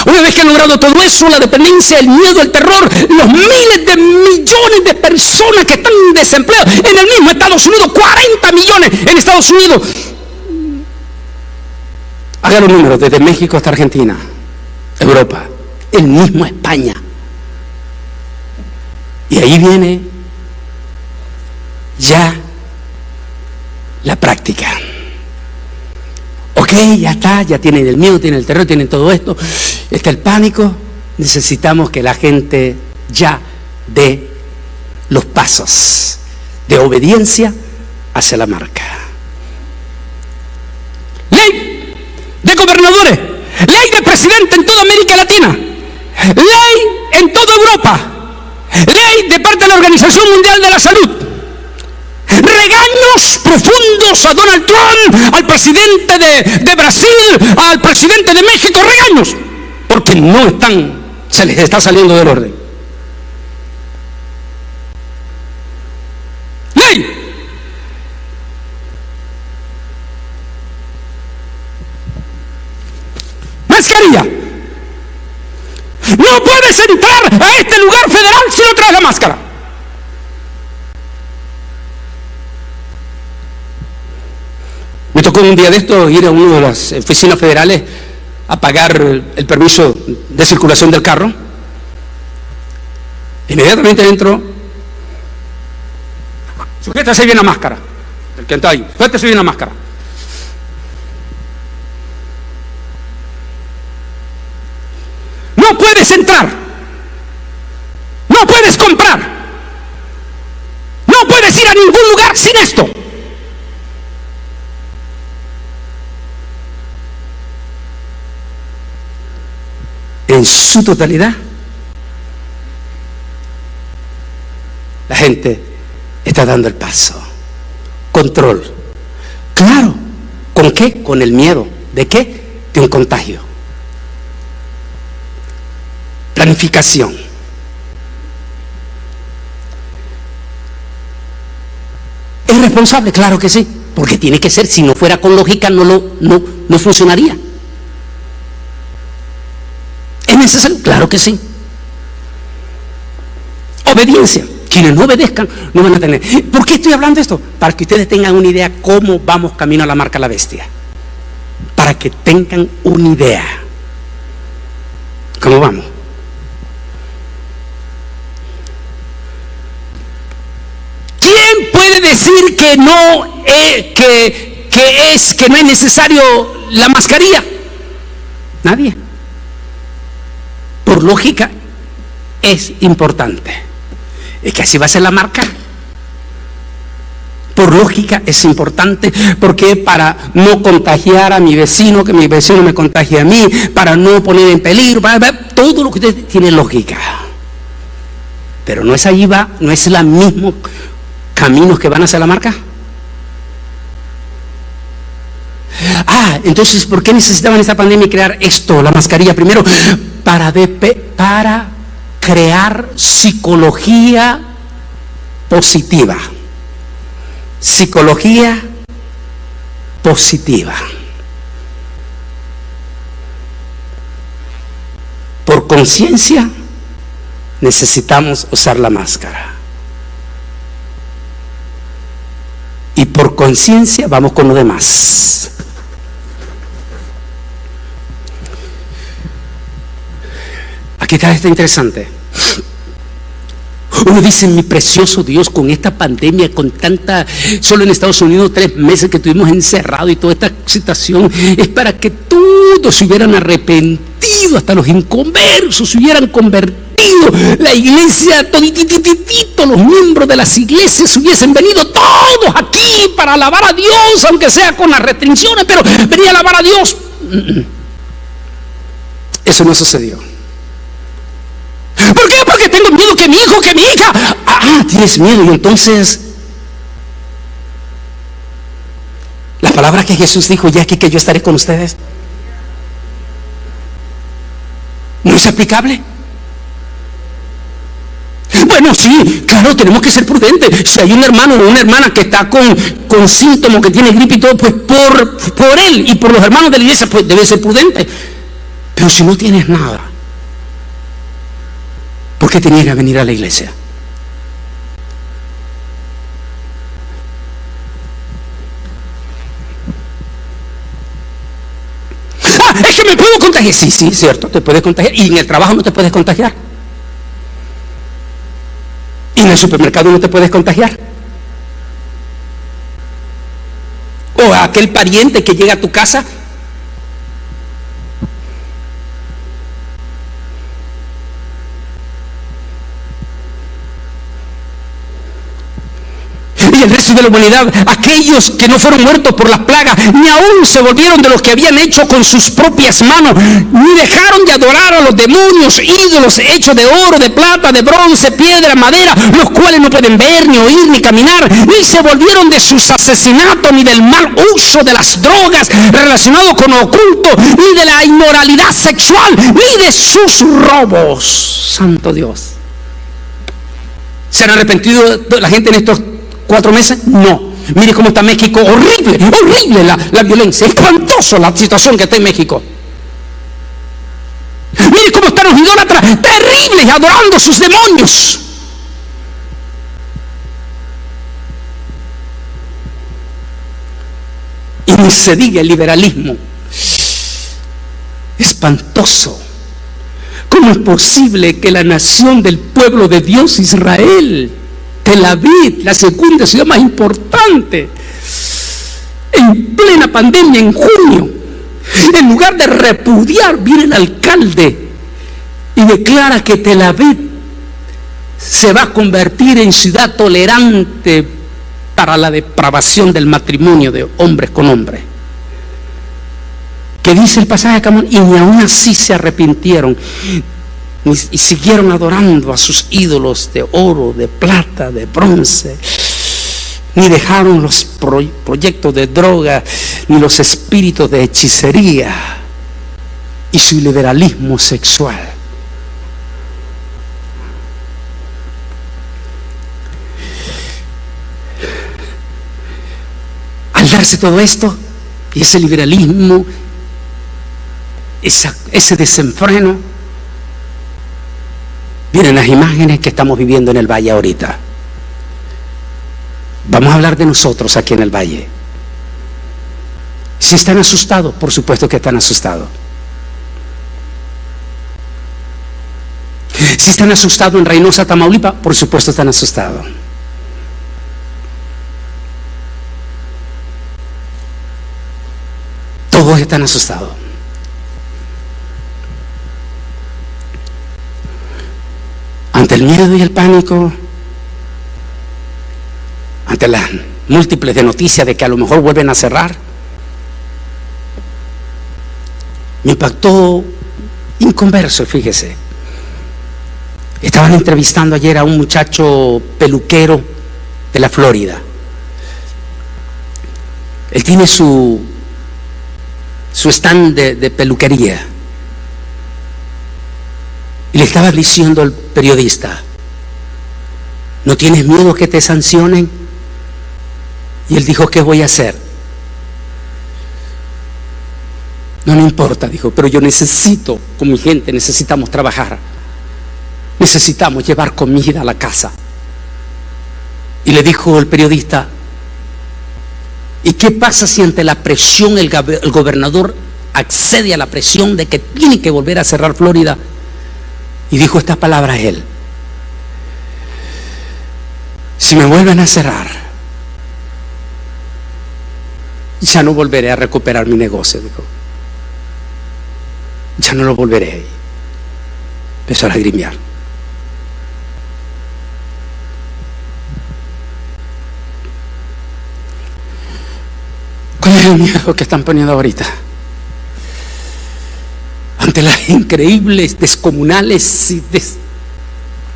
Una vez que han logrado todo eso, la dependencia, el miedo, el terror, los miles de millones de personas que están desempleadas en el mismo Estados Unidos, 40 millones en Estados Unidos. Haga los números, desde México hasta Argentina, Europa, el mismo España. Y ahí viene ya la práctica. Ok, ya está, ya tienen el miedo, tienen el terror, tienen todo esto, está el pánico. Necesitamos que la gente ya dé los pasos de obediencia hacia la marca. Ley de gobernadores, ley de presidente en toda América Latina, ley en toda Europa, ley de parte de la Organización Mundial de la Salud. Regaños profundos a Donald Trump, al presidente de Brasil, al presidente de México, regaños, porque no están, se les está saliendo del orden. Ley. Mascarilla. No puedes entrar a este lugar federal si no traes la máscara. Me tocó un día de esto ir a una de las oficinas federales a pagar el permiso de circulación del carro. Inmediatamente entro, sujétase bien la máscara, el que está ahí, sujétase bien la máscara. No puedes entrar, no puedes comprar, no puedes ir a ningún lugar sin esto. En su totalidad, la gente está dando el paso. Control. Claro. ¿Con qué? Con el miedo. ¿De qué? De un contagio. Planificación. ¿Es responsable? Claro que sí. Porque tiene que ser. Si no fuera con lógica, no funcionaría. ¿Es necesario? Claro que sí. Obediencia. Quienes no obedezcan no van a tener. ¿Por qué estoy hablando de esto? Para que ustedes tengan una idea cómo vamos camino a la marca de la bestia. Para que tengan una idea. ¿Cómo vamos? ¿Quién puede decir que no es necesario la mascarilla? Nadie. Por lógica es importante. Es que así va a ser la marca. Por lógica es importante, porque para no contagiar a mi vecino, que mi vecino me contagie a mí, para no poner en peligro, todo lo que usted tiene lógica. Pero no es allí va, no es el mismo caminos que van hacia la marca. Entonces, ¿por qué necesitaban esta pandemia crear esto, la mascarilla? Primero, para crear psicología positiva. Psicología positiva. Por conciencia necesitamos usar la máscara. Y por conciencia vamos con lo demás. Aquí está interesante. Uno dice, mi precioso Dios, con esta pandemia, con tanta, solo en Estados Unidos 3 meses que estuvimos encerrados y toda esta situación, es para que todos se hubieran arrepentido, hasta los inconversos se hubieran convertido, la iglesia, toditititito, los miembros de las iglesias hubiesen venido todos aquí para alabar a Dios, aunque sea con las restricciones, pero venía a alabar a Dios. Eso no sucedió. ¿Por qué? Porque tengo miedo que mi hijo, que mi hija. Tienes miedo. Y entonces, la palabra que Jesús dijo, ya aquí que yo estaré con ustedes, ¿no es aplicable? Bueno, sí, claro, tenemos que ser prudentes. Si hay un hermano o una hermana que está con síntomas, que tiene gripe y todo, pues por él y por los hermanos de la iglesia, pues debe ser prudente. Pero si no tienes nada, ¿por qué tenías que venir a la iglesia? Es que me puedo contagiar. Sí, cierto, te puedes contagiar. Y en el trabajo no te puedes contagiar. Y en el supermercado no te puedes contagiar. O a aquel pariente que llega a tu casa. Y el resto de la humanidad, aquellos que no fueron muertos por las plagas, ni aún se volvieron de los que habían hecho con sus propias manos, ni dejaron de adorar a los demonios, ídolos hechos de oro, de plata, de bronce, piedra, madera, los cuales no pueden ver, ni oír, ni caminar, ni se volvieron de sus asesinatos, ni del mal uso de las drogas relacionado con lo oculto, ni de la inmoralidad sexual, ni de sus robos. Santo Dios. ¿Se han arrepentido la gente en estos 4 meses? No. Mire cómo está México, horrible la violencia, espantoso la situación que está en México. Mire cómo están los idólatras, terribles, adorando a sus demonios. Y ni se diga el liberalismo, espantoso. ¿Cómo es posible que la nación del pueblo de Dios, Israel, Tel Aviv, la segunda ciudad más importante, en plena pandemia, en junio, en lugar de repudiar, viene el alcalde y declara que Tel Aviv se va a convertir en ciudad tolerante para la depravación del matrimonio de hombres con hombres? ¿Qué dice el pasaje de Camón? Y ni aún así se arrepintieron. y siguieron adorando a sus ídolos de oro, de plata, de bronce, ni dejaron los proyectos de droga, ni los espíritus de hechicería y su liberalismo sexual. Al darse todo esto y ese liberalismo, ese desenfreno, vienen las imágenes que estamos viviendo en el valle ahorita. Vamos a hablar de nosotros aquí en el valle. Si están asustados, por supuesto que están asustados. Si están asustados en Reynosa, Tamaulipas, por supuesto están asustados. Todos están asustados. Ante el miedo y el pánico, ante las múltiples de noticias de que a lo mejor vuelven a cerrar, me impactó inconverso, fíjese. Estaban entrevistando ayer a un muchacho peluquero de la Florida. Él tiene su stand de peluquería. Y le estaba diciendo al periodista: ¿no tienes miedo que te sancionen? Y él dijo: ¿qué voy a hacer? No me importa, dijo, pero yo necesito, con mi gente necesitamos trabajar, necesitamos llevar comida a la casa. Y le dijo el periodista: ¿y qué pasa si ante la presión el gobernador accede a la presión de que tiene que volver a cerrar Florida? Y dijo esta palabra a él: si me vuelven a cerrar, ya no volveré a recuperar mi negocio, dijo. Ya no lo volveré. Empezó a lagrimear. ¿Cuál es el miedo que están poniendo ahorita? Ante las increíbles, descomunales y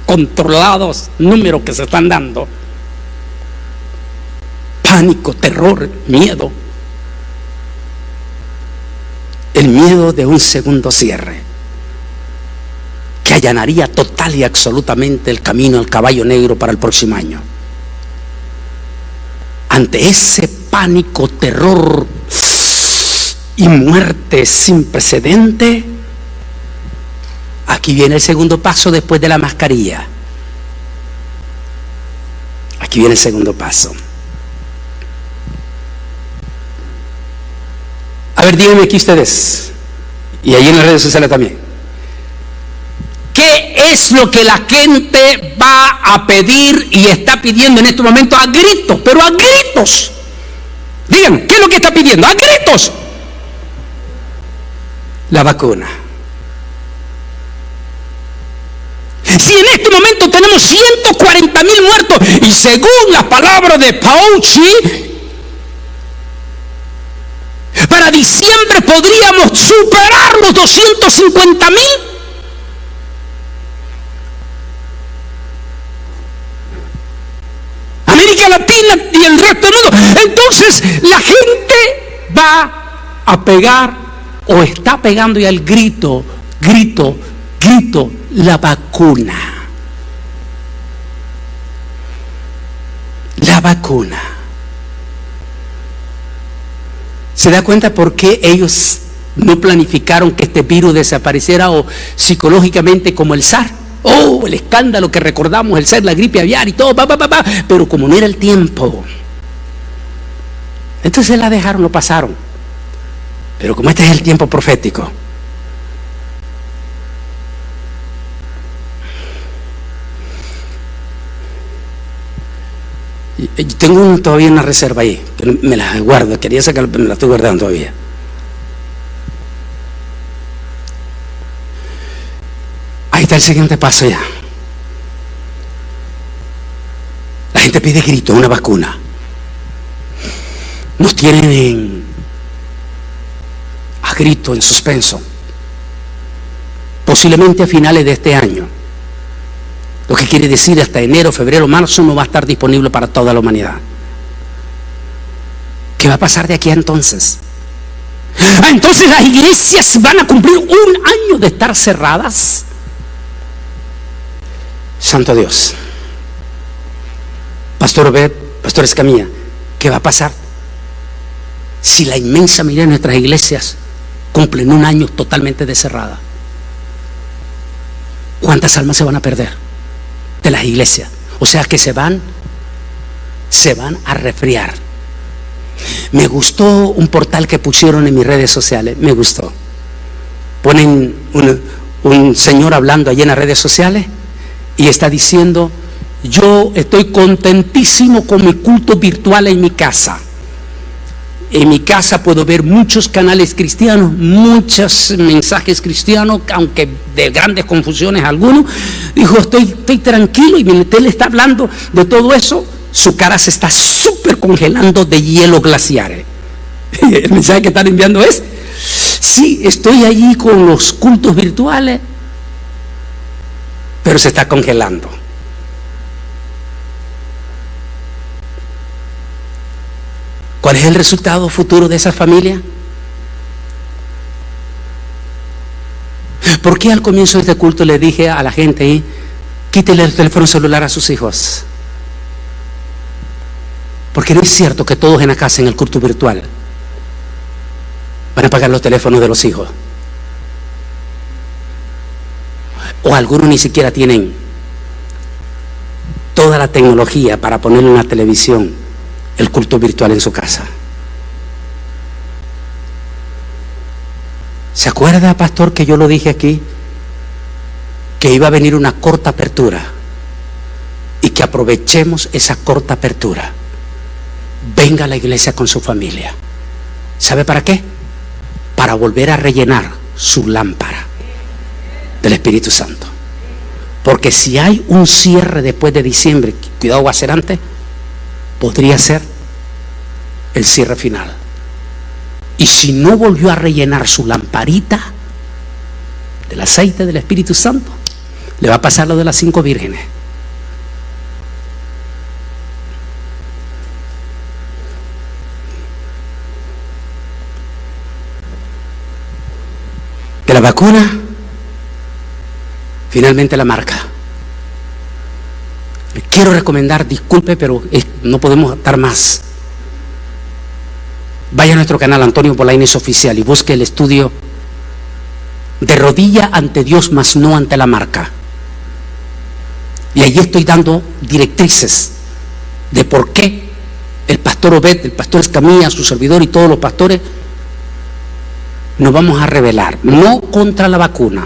descontrolados números que se están dando. Pánico, terror, miedo. El miedo de un segundo cierre que allanaría total y absolutamente el camino al caballo negro para el próximo año. Ante ese pánico, terror y muerte sin precedente, aquí viene el segundo paso después de la mascarilla. Aquí viene el segundo paso. A ver, díganme aquí ustedes, y ahí en las redes sociales también, ¿qué es lo que la gente va a pedir y está pidiendo en este momento a gritos? Pero a gritos. Digan, ¿qué es lo que está pidiendo? ¡A gritos! La vacuna. Si en este momento tenemos 140,000 muertos y según las palabras de Fauci, para diciembre podríamos superar los 250,000. América Latina y el resto del mundo. Entonces la gente va a pegar o está pegando ya el grito, la vacuna. La vacuna. ¿Se da cuenta por qué ellos no planificaron que este virus desapareciera o psicológicamente como el SARS? Oh, el escándalo que recordamos, el SARS, la gripe aviar y todo, pero como no era el tiempo, entonces la dejaron, lo pasaron. Pero como este es el tiempo profético, y tengo todavía una reserva ahí, que me la guardo, quería sacarla, pero me la estoy guardando todavía. Ahí está el siguiente paso ya. La gente pide grito, una vacuna. Nos tienen a grito en suspenso. posiblemente a finales de este año. Lo que quiere decir hasta enero, febrero, marzo no va a estar disponible para toda la humanidad. ¿Qué va a pasar de aquí a entonces? Entonces las iglesias van a cumplir un año de estar cerradas. Santo Dios. Pastor Obed, Pastor Escamilla, ¿qué va a pasar si la inmensa mayoría de nuestras iglesias cumplen un año totalmente de cerrada? ¿Cuántas almas se van a perder de las iglesias? O sea que se van a resfriar. Me gustó un portal que pusieron en mis redes sociales, me gustó. Ponen un señor hablando allí en las redes sociales y está diciendo: yo estoy contentísimo con mi culto virtual en mi casa. En mi casa puedo ver muchos canales cristianos, muchos mensajes cristianos, aunque de grandes confusiones algunos. Dijo, estoy tranquilo, y mientras él está hablando de todo eso, su cara se está súper congelando de hielo glaciares. El mensaje que están enviando es: sí, estoy allí con los cultos virtuales, pero se está congelando. ¿Cuál es el resultado futuro de esa familia? ¿Por qué al comienzo de este culto le dije a la gente ahí: quítele el teléfono celular a sus hijos? Porque no es cierto que todos en la casa, en el culto virtual, van a apagar los teléfonos de los hijos. O algunos ni siquiera tienen toda la tecnología para poner en la televisión el culto virtual en su casa. ¿Se acuerda, pastor, que yo lo dije aquí? Que iba a venir una corta apertura y que aprovechemos esa corta apertura. Venga a la iglesia con su familia. ¿Sabe para qué? Para volver a rellenar su lámpara del Espíritu Santo. Porque si hay un cierre después de diciembre, cuidado, va a ser antes, podría ser el cierre final. Y si no volvió a rellenar su lamparita del aceite del Espíritu Santo, le va a pasar lo de las 5 vírgenes. De la vacuna, finalmente la marca. Le quiero recomendar, disculpe, pero no podemos dar más. Vaya a nuestro canal Antonio Polaines Oficial y busque el estudio de rodilla ante Dios, mas no ante la marca. Y allí estoy dando directrices de por qué el pastor Obed, el pastor Escamilla, su servidor y todos los pastores nos vamos a rebelar, no contra la vacuna,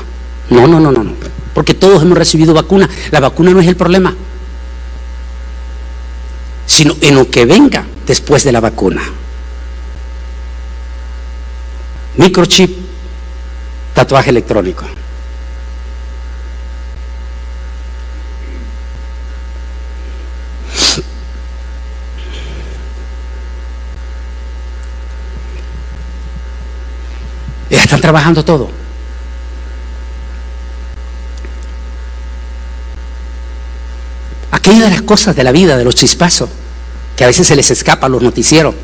no, porque todos hemos recibido vacuna. La vacuna no es el problema, sino en lo que venga después de la vacuna. Microchip, tatuaje electrónico. Ya están trabajando todo. Aquella de las cosas de la vida, de los chispazos, que a veces se les escapa a los noticieros.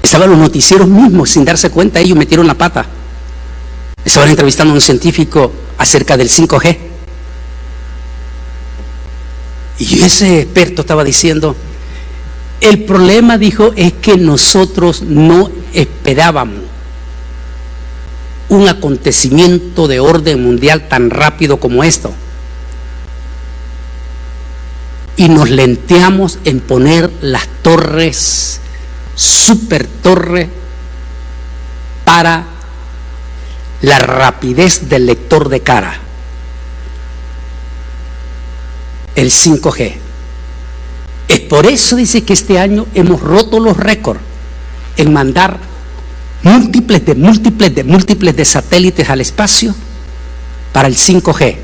Estaban los noticieros mismos, sin darse cuenta, ellos metieron la pata. Estaban entrevistando a un científico acerca del 5G. Y ese experto estaba diciendo, el problema, dijo, es que nosotros no esperábamos un acontecimiento de orden mundial tan rápido como esto. Y nos lenteamos en poner las torres, super torre, para la rapidez del lector de cara. El 5G. Es por eso, dice, que este año hemos roto los récords en mandar múltiples de satélites al espacio para el 5G.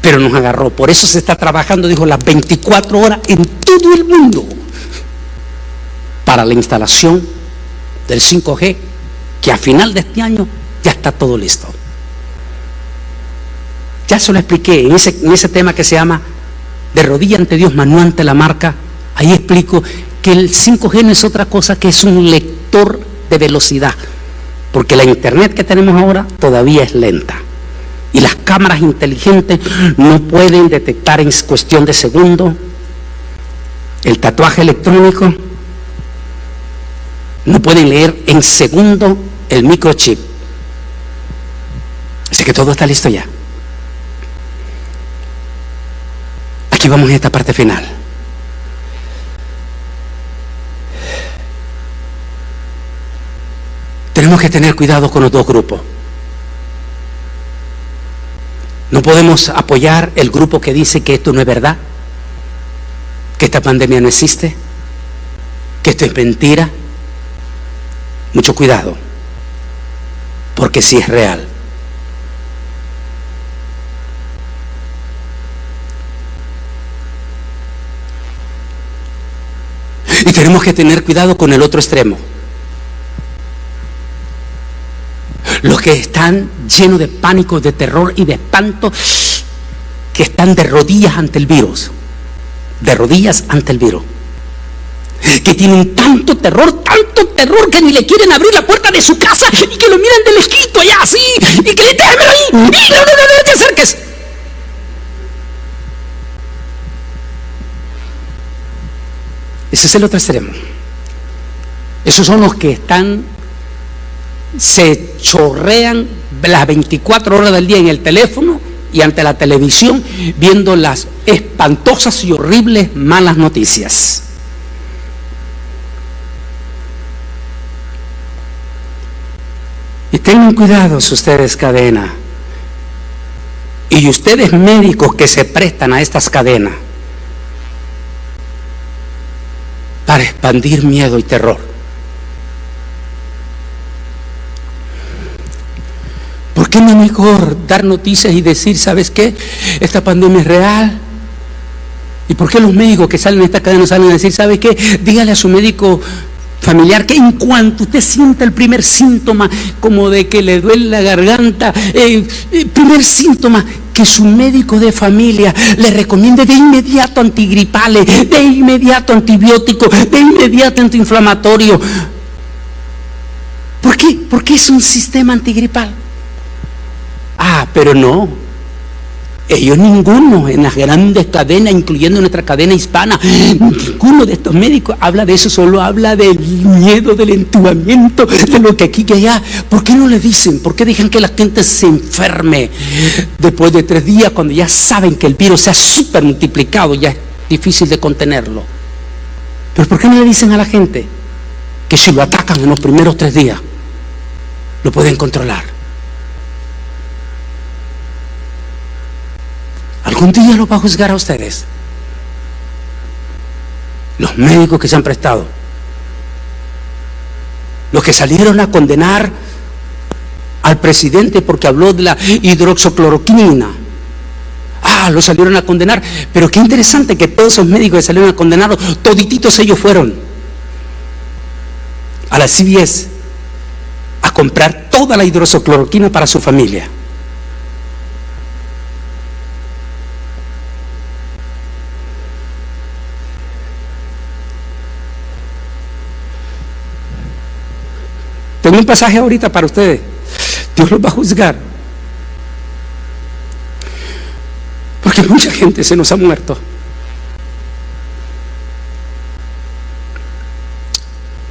Pero nos agarró. Por eso se está trabajando, dijo, las 24 horas en todo el mundo para la instalación del 5G, que a final de este año ya está todo listo. Ya se lo expliqué en ese tema que se llama de rodilla ante Dios, mano ante la marca. Ahí explico que el 5G no es otra cosa que es un lector de velocidad, porque la internet que tenemos ahora todavía es lenta y las cámaras inteligentes no pueden detectar en cuestión de segundos. El tatuaje electrónico no pueden leer en segundo el microchip. Así que todo está listo ya. Aquí vamos a esta parte final. Tenemos que tener cuidado con los dos grupos. No podemos apoyar el grupo que dice que esto no es verdad, que esta pandemia no existe, que esto es mentira. Mucho cuidado, porque sí es real. Y tenemos que tener cuidado con el otro extremo. Los que están llenos de pánico, de terror y de espanto, que están de rodillas ante el virus. De rodillas ante el virus. Que tienen tanto terror que ni le quieren abrir la puerta de su casa y que lo miran de lejito allá así y que le déjamelo ahí, no te acerques. Ese es el otro extremo. Esos son los que se chorrean las 24 horas del día en el teléfono y ante la televisión viendo las espantosas y horribles malas noticias. Y tengan cuidado si ustedes cadena y ustedes médicos que se prestan a estas cadenas para expandir miedo y terror. ¿Por qué no es mejor dar noticias y decir, ¿sabes qué? Esta pandemia es real. ¿Y por qué los médicos que salen en esta cadena salen a decir, ¿sabes qué? Dígale a su médico familiar que en cuanto usted sienta el primer síntoma, como de que le duele la garganta, primer síntoma, que su médico de familia le recomiende de inmediato antigripales, de inmediato antibióticos, de inmediato antiinflamatorio. ¿Por qué? Porque es un sistema antigripal. Pero no. Ellos ninguno en las grandes cadenas, incluyendo nuestra cadena hispana, ninguno de estos médicos habla de eso, solo habla del miedo, del entubamiento, de lo que aquí y allá. ¿Por qué no le dicen? ¿Por qué dejan que la gente se enferme después de 3 días cuando ya saben que el virus se ha súper multiplicado, ya es difícil de contenerlo? Pero ¿por qué no le dicen a la gente que si lo atacan en los primeros 3 días, lo pueden controlar? Algún día lo va a juzgar a ustedes. Los médicos que se han prestado, los que salieron a condenar al presidente porque habló de la hidroxicloroquina. Lo salieron a condenar. Pero qué interesante que todos esos médicos que salieron a condenarlo, todititos ellos fueron a la CVS a comprar toda la hidroxicloroquina para su familia. Tengo un pasaje ahorita para ustedes. Dios los va a juzgar. Porque mucha gente se nos ha muerto.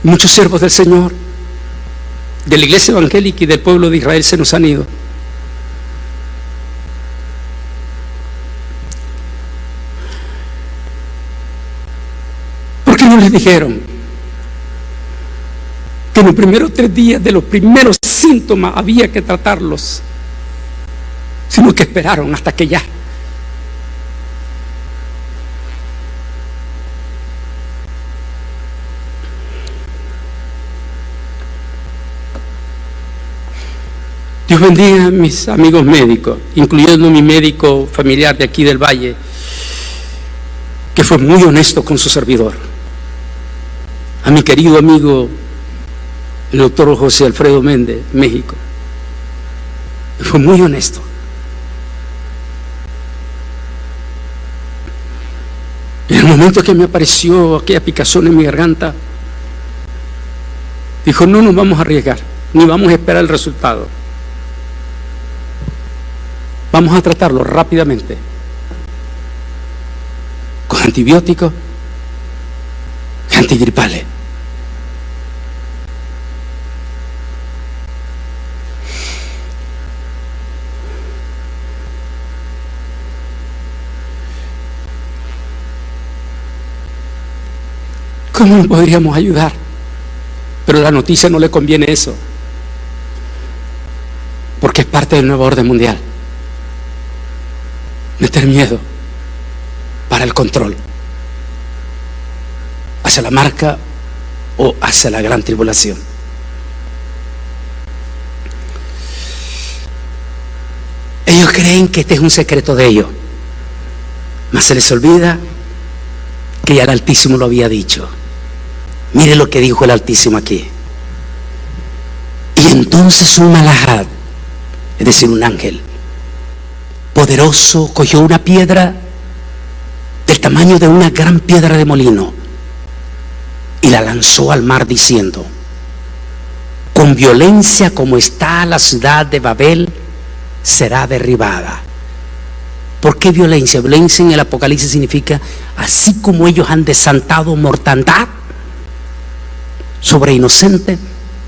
Muchos siervos del Señor, de la iglesia evangélica y del pueblo de Israel se nos han ido. ¿Por qué no les dijeron que en los primeros 3 días de los primeros síntomas había que tratarlos, sino que esperaron hasta que ya? Dios bendiga a mis amigos médicos, incluyendo mi médico familiar de aquí del Valle, que fue muy honesto con su servidor. A mi querido amigo el doctor José Alfredo Méndez, México, fue muy honesto. En el momento que me apareció aquella picazón en mi garganta, dijo, no nos vamos a arriesgar, ni vamos a esperar el resultado. Vamos a tratarlo rápidamente, con antibióticos y antigripales. ¿Cómo nos podríamos ayudar? Pero a la noticia no le conviene eso, porque es parte del nuevo orden mundial. Meter miedo para el control hacia la marca o hacia la gran tribulación. Ellos creen que este es un secreto de ellos, mas se les olvida que ya el Altísimo lo había dicho. Mire lo que dijo el Altísimo aquí. Y entonces un malajad, es decir, un ángel poderoso, cogió una piedra del tamaño de una gran piedra de molino y la lanzó al mar diciendo, con violencia como está la ciudad de Babel, será derribada. ¿Por qué violencia? Violencia en el Apocalipsis significa, así como ellos han desatado mortandad sobre inocentes,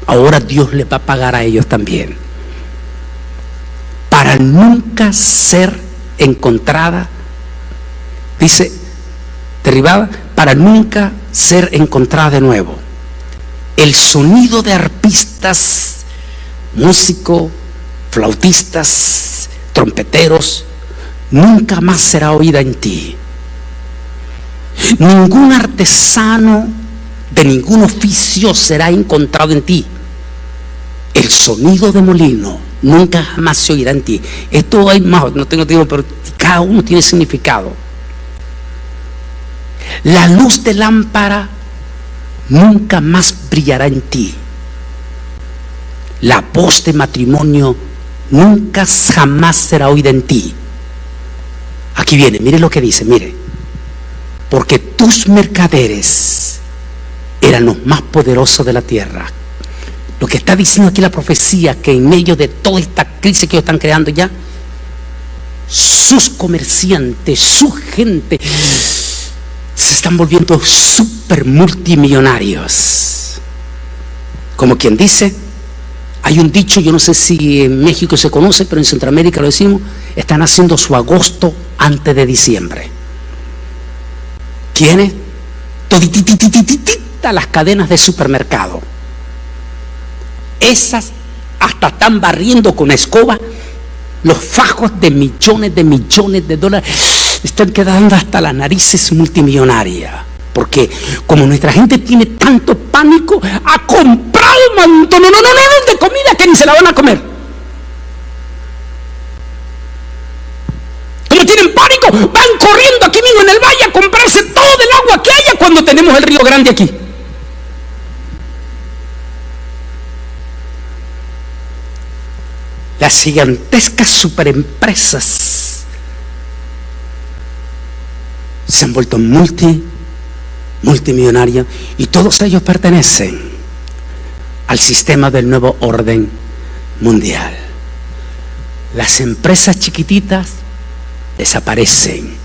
ahora Dios les va a pagar a ellos también, para nunca ser encontrada, dice, derribada, para nunca ser encontrada de nuevo. El sonido de arpistas, músicos, flautistas, trompeteros, nunca más será oída en ti. Ningún artesano de ningún oficio será encontrado en ti. El sonido de molino nunca jamás se oirá en ti. Esto hay más, no tengo tiempo, pero cada uno tiene significado. La luz de lámpara nunca más brillará en ti. La voz de matrimonio nunca jamás será oída en ti. Aquí viene, mire lo que dice, mire. Porque tus mercaderes eran los más poderosos de la tierra. Lo que está diciendo aquí la profecía, que en medio de toda esta crisis que ellos están creando ya, sus comerciantes, su gente, se están volviendo súper multimillonarios. Como quien dice, hay un dicho, yo no sé si en México se conoce, pero en Centroamérica lo decimos, están haciendo su agosto antes de diciembre. ¿Quiénes? Todititititita las cadenas de supermercado. Esas hasta están barriendo con escoba los fajos de millones de dólares. Están quedando hasta las narices multimillonarias. Porque como nuestra gente tiene tanto pánico, ha comprado un montón de comida que ni se la van a comer. Como tienen pánico, van corriendo aquí mismo en el valle a comprarse todo el agua que haya cuando tenemos el Río Grande aquí. Las gigantescas superempresas se han vuelto multimillonarios y todos ellos pertenecen al sistema del nuevo orden mundial. Las empresas chiquititas desaparecen,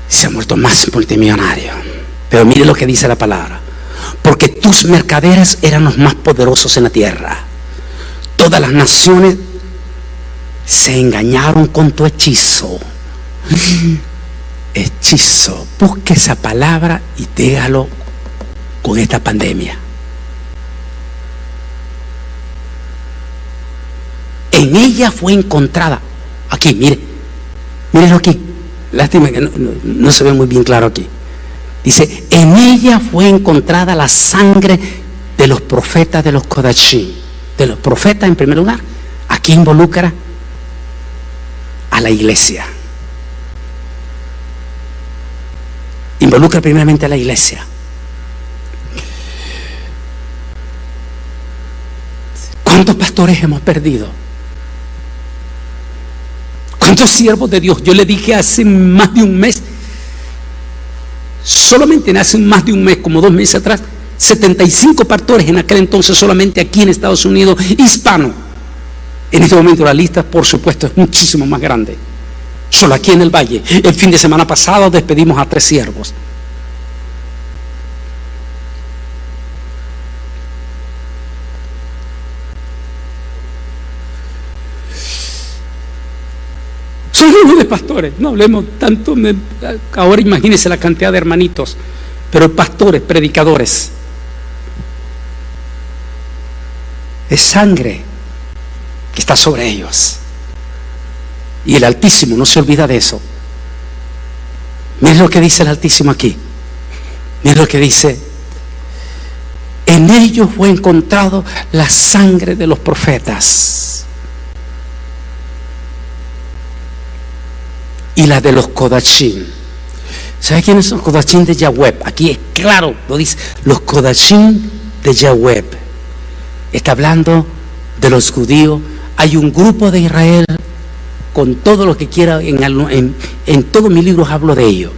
se han vuelto más multimillonarios. Pero mire lo que dice la palabra: porque tus mercaderes eran los más poderosos en la tierra. Todas las naciones se engañaron con tu hechizo. Hechizo, busque esa palabra y dígalo con esta pandemia. En ella fue encontrada, aquí, mírelo aquí, lástima que no se ve muy bien claro aquí. Dice, en ella fue encontrada la sangre de los profetas de los Kodashim. De los profetas en primer lugar. Aquí involucra a la iglesia. Involucra primeramente a la iglesia. ¿Cuántos pastores hemos perdido? ¿Cuántos siervos de Dios? Yo le dije hace más de un mes, solamente hace más de un mes, como 2 meses atrás, 75 pastores en aquel entonces solamente aquí en Estados Unidos, hispano. En este momento la lista, por supuesto, es muchísimo más grande. Solo aquí en el Valle, el fin de semana pasado despedimos a 3 siervos. Son unos de pastores, no hablemos tanto, ahora imagínense la cantidad de hermanitos, pero pastores, predicadores. Es sangre que está sobre ellos. Y el Altísimo no se olvida de eso. Miren lo que dice el Altísimo aquí. Miren lo que dice: en ellos fue encontrado la sangre de los profetas y la de los Kodachim. ¿Sabe quiénes son los Kodachim de Yahweh? Aquí es claro, lo dice, los Kodachim de Yahweh. Está hablando de los judíos. Hay un grupo de Israel, con todo lo que quiera, en todos mis libros hablo de ellos.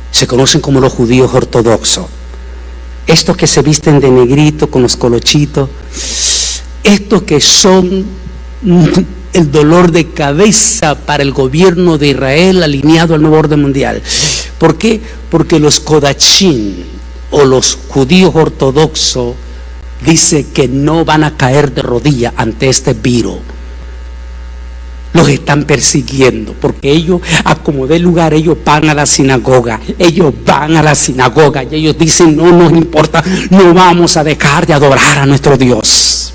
Se conocen como los judíos ortodoxos. Estos que se visten de negrito con los colochitos, estos que son el dolor de cabeza para el gobierno de Israel alineado al nuevo orden mundial. ¿Por qué? Porque los Kodachim o los judíos ortodoxos dice que no van a caer de rodillas ante este virus. Los están persiguiendo porque ellos, a como dé lugar, ellos van a la sinagoga. Ellos van a la sinagoga y ellos dicen: no nos importa, no vamos a dejar de adorar a nuestro Dios.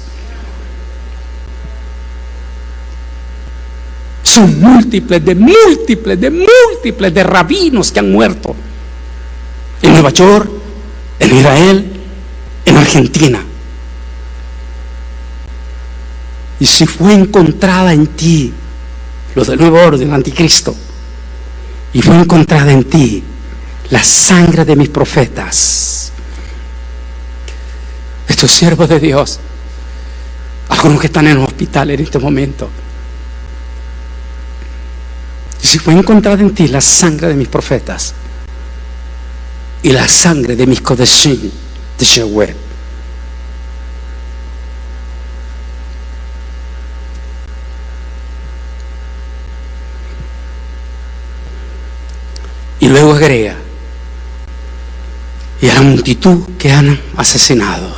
Son múltiples de rabinos que han muerto en Nueva York, en Israel, en Argentina. Y si fue encontrada en ti, los del nuevo orden, anticristo, y fue encontrada en ti la sangre de mis profetas, estos siervos de Dios, algunos que están en el hospital en este momento, y si fue encontrada en ti la sangre de mis profetas y la sangre de mis Kodeshim de Yahweh, y luego agrega: y a la multitud que han asesinado,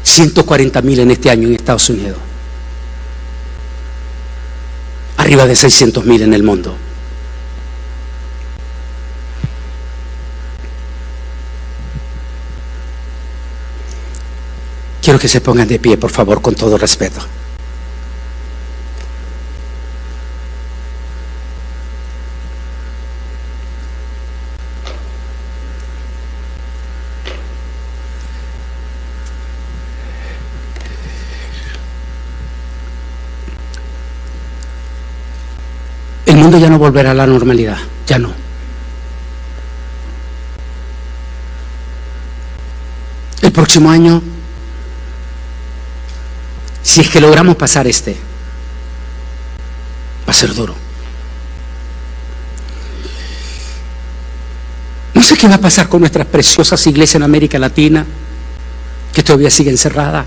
140,000 en este año en Estados Unidos, arriba de 600,000 en el mundo. Quiero que se pongan de pie, por favor, con todo respeto. El mundo ya no volverá a la normalidad, ya no. El próximo año, si es que logramos pasar va a ser duro. No sé qué va a pasar con nuestras preciosas iglesias en América Latina, que todavía siguen cerradas.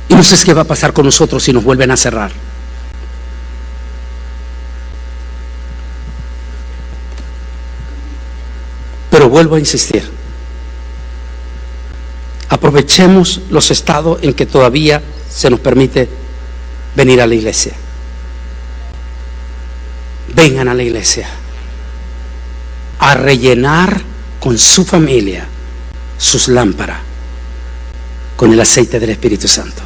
Y no sé qué va a pasar con nosotros si nos vuelven a cerrar. Pero vuelvo a insistir: aprovechemos los estados en que todavía se nos permite venir a la iglesia. Vengan a la iglesia a rellenar con su familia sus lámparas con el aceite del Espíritu Santo.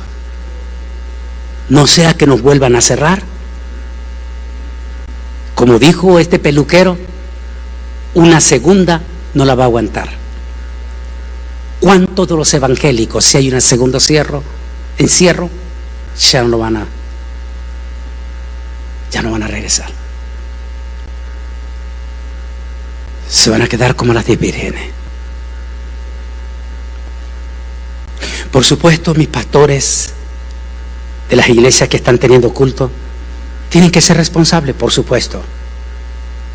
No sea que nos vuelvan a cerrar. Como dijo este peluquero, una segunda no la va a aguantar. ¿Cuántos de los evangélicos, si hay un segundo encierro, ya no van a regresar? Se van a quedar como las 10 vírgenes. Por supuesto, mis pastores de las iglesias que están teniendo culto tienen que ser responsables, por supuesto,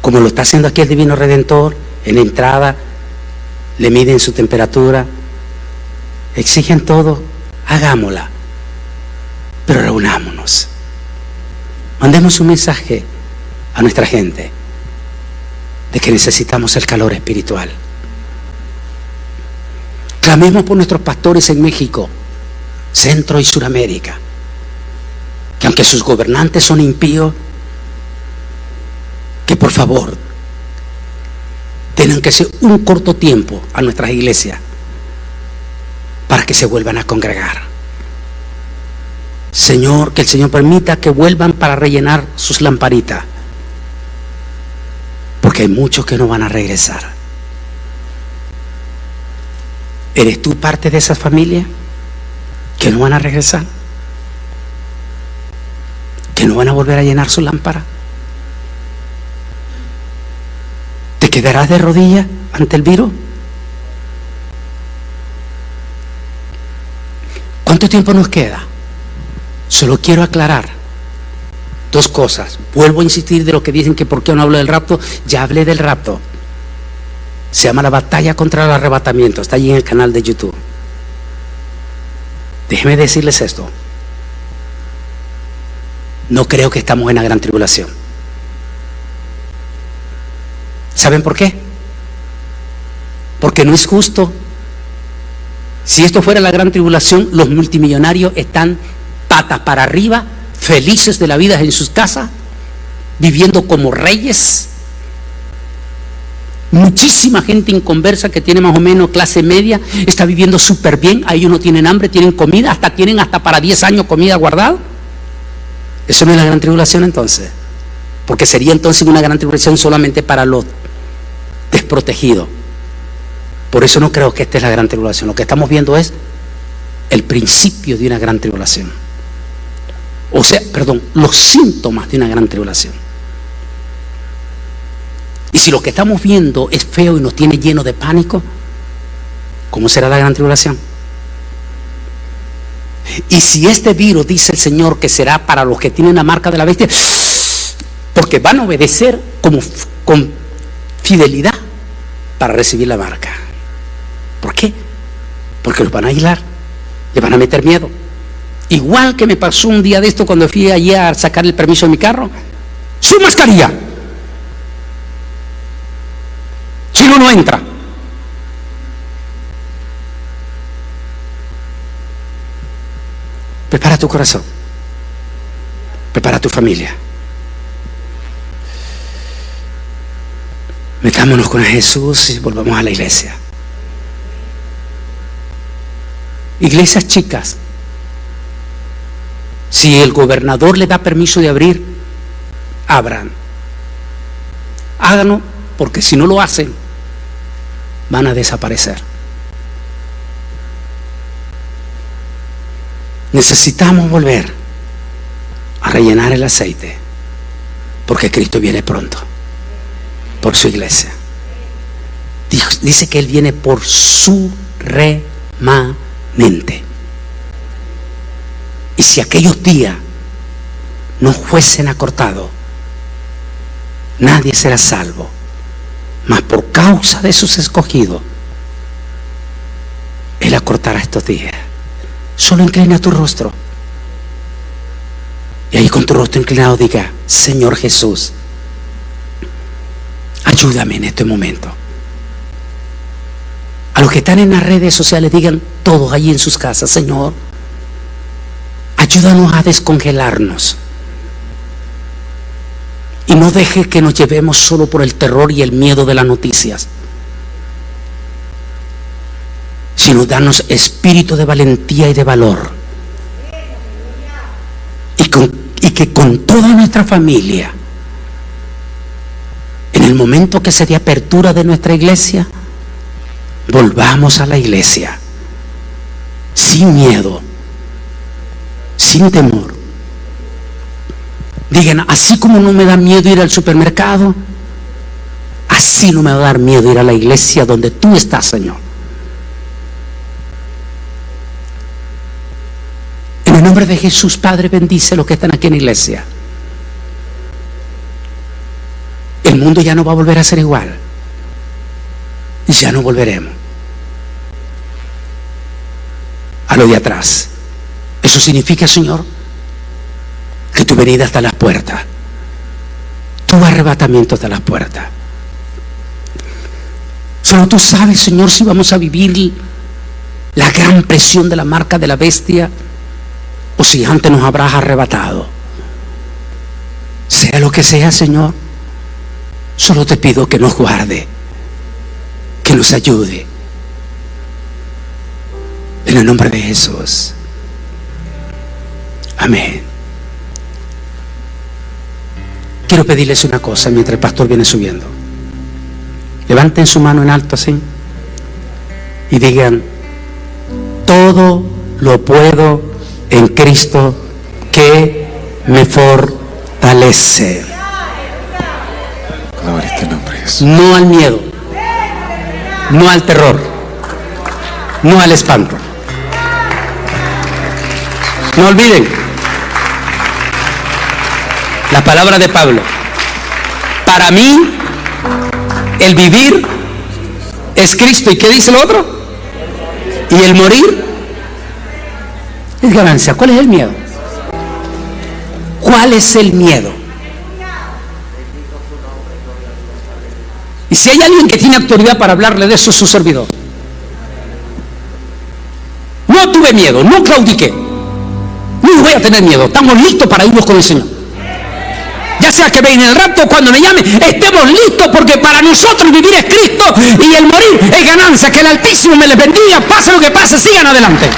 como lo está haciendo aquí el Divino Redentor. En la entrada le miden su temperatura, exigen todo, hagámosla, pero reunámonos, mandemos un mensaje a nuestra gente de que necesitamos el calor espiritual. Clamemos por nuestros pastores en México, Centro y Suramérica, que aunque sus gobernantes son impíos, que por favor tengan que ser un corto tiempo a nuestras iglesias para que se vuelvan a congregar. Señor, que el Señor permita que vuelvan para rellenar sus lamparitas, porque hay muchos que no van a regresar. ¿Eres tú parte de esa familia que no van a regresar? ¿Que no van a volver a llenar su lámpara? ¿Te quedarás de rodillas ante el virus? ¿Cuánto tiempo nos queda? Solo quiero aclarar dos cosas. Vuelvo a insistir de lo que dicen que por qué no hablo del rapto. Ya hablé del rapto. Se llama La Batalla contra el Arrebatamiento. Está allí en el canal de YouTube. Déjenme decirles esto. No creo que estamos en la gran tribulación. ¿Saben por qué? Porque no es justo. Si esto fuera la gran tribulación, los multimillonarios están patas para arriba, felices de la vida en sus casas, viviendo como reyes. Muchísima gente inconversa que tiene más o menos clase media está viviendo súper bien. Ahí no tienen hambre, tienen comida, tienen hasta para 10 años comida guardada. Eso no es la gran tribulación entonces, porque sería entonces una gran tribulación solamente para los desprotegidos. Por eso no creo que esta es la gran tribulación. Lo que estamos viendo es el principio de una gran tribulación. O sea, perdón, los síntomas de una gran tribulación. Y si lo que estamos viendo es feo y nos tiene lleno de pánico, ¿cómo será la gran tribulación? Y si este virus, dice el Señor, que será para los que tienen la marca de la bestia, porque van a obedecer con fidelidad para recibir la marca. ¿Por qué? Porque los van a aislar, les van a meter miedo. Igual que me pasó un día de esto cuando fui allí a sacar el permiso de mi carro. ¡Su mascarilla! Chino no entra. Prepara tu corazón. Prepara tu familia. Metámonos con Jesús y volvamos a la iglesia. Iglesias chicas, si el gobernador le da permiso de abrir, abran. Háganlo, porque si no lo hacen, van a desaparecer. Necesitamos volver a rellenar el aceite, porque Cristo viene pronto por su iglesia. Dice que Él viene por su remanente. Y si aquellos días no fuesen acortados, nadie será salvo. Mas por causa de sus escogidos, Él acortará estos días. Solo inclina tu rostro. Y ahí con tu rostro inclinado diga: Señor Jesús, ayúdame en este momento. A los que están en las redes sociales, digan todos allí en sus casas: Señor, ayúdanos a descongelarnos. Y no deje que nos llevemos solo por el terror y el miedo de las noticias, sino danos espíritu de valentía y de valor. Y que con toda nuestra familia, en el momento que se dé apertura de nuestra iglesia, volvamos a la iglesia sin miedo, sin temor. Digan: así como no me da miedo ir al supermercado, así no me va a dar miedo ir a la iglesia donde tú estás, Señor. En el nombre de Jesús, Padre, bendice a los que están aquí en la iglesia. El mundo ya no va a volver a ser igual. Ya no volveremos a lo de atrás. Eso significa, Señor, que tu venida está a las puertas. Tu arrebatamiento está a las puertas. Solo tú sabes, Señor, si vamos a vivir la gran presión de la marca de la bestia o si antes nos habrás arrebatado. Sea lo que sea, Señor, solo te pido que nos guarde, que nos ayude. En el nombre de Jesús. Amén. Quiero pedirles una cosa mientras el pastor viene subiendo. Levanten su mano en alto así y digan: todo lo puedo en Cristo que me fortalece. Gloria a este nombre, Jesús. No al miedo, no al terror, no al espanto. No olviden la palabra de Pablo: para mí el vivir es Cristo. ¿Y qué dice el otro? Y el morir es ganancia. ¿Cuál es el miedo? ¿Cuál es el miedo? Y si hay alguien que tiene autoridad para hablarle de eso, es su servidor. No tuve miedo, no claudiqué, no voy a tener miedo. Estamos listos para irnos con el Señor. Ya sea que venga el rapto, cuando me llame, estemos listos, porque para nosotros vivir es Cristo y el morir es ganancia. Que el Altísimo me les bendiga. Pase lo que pase, sigan adelante.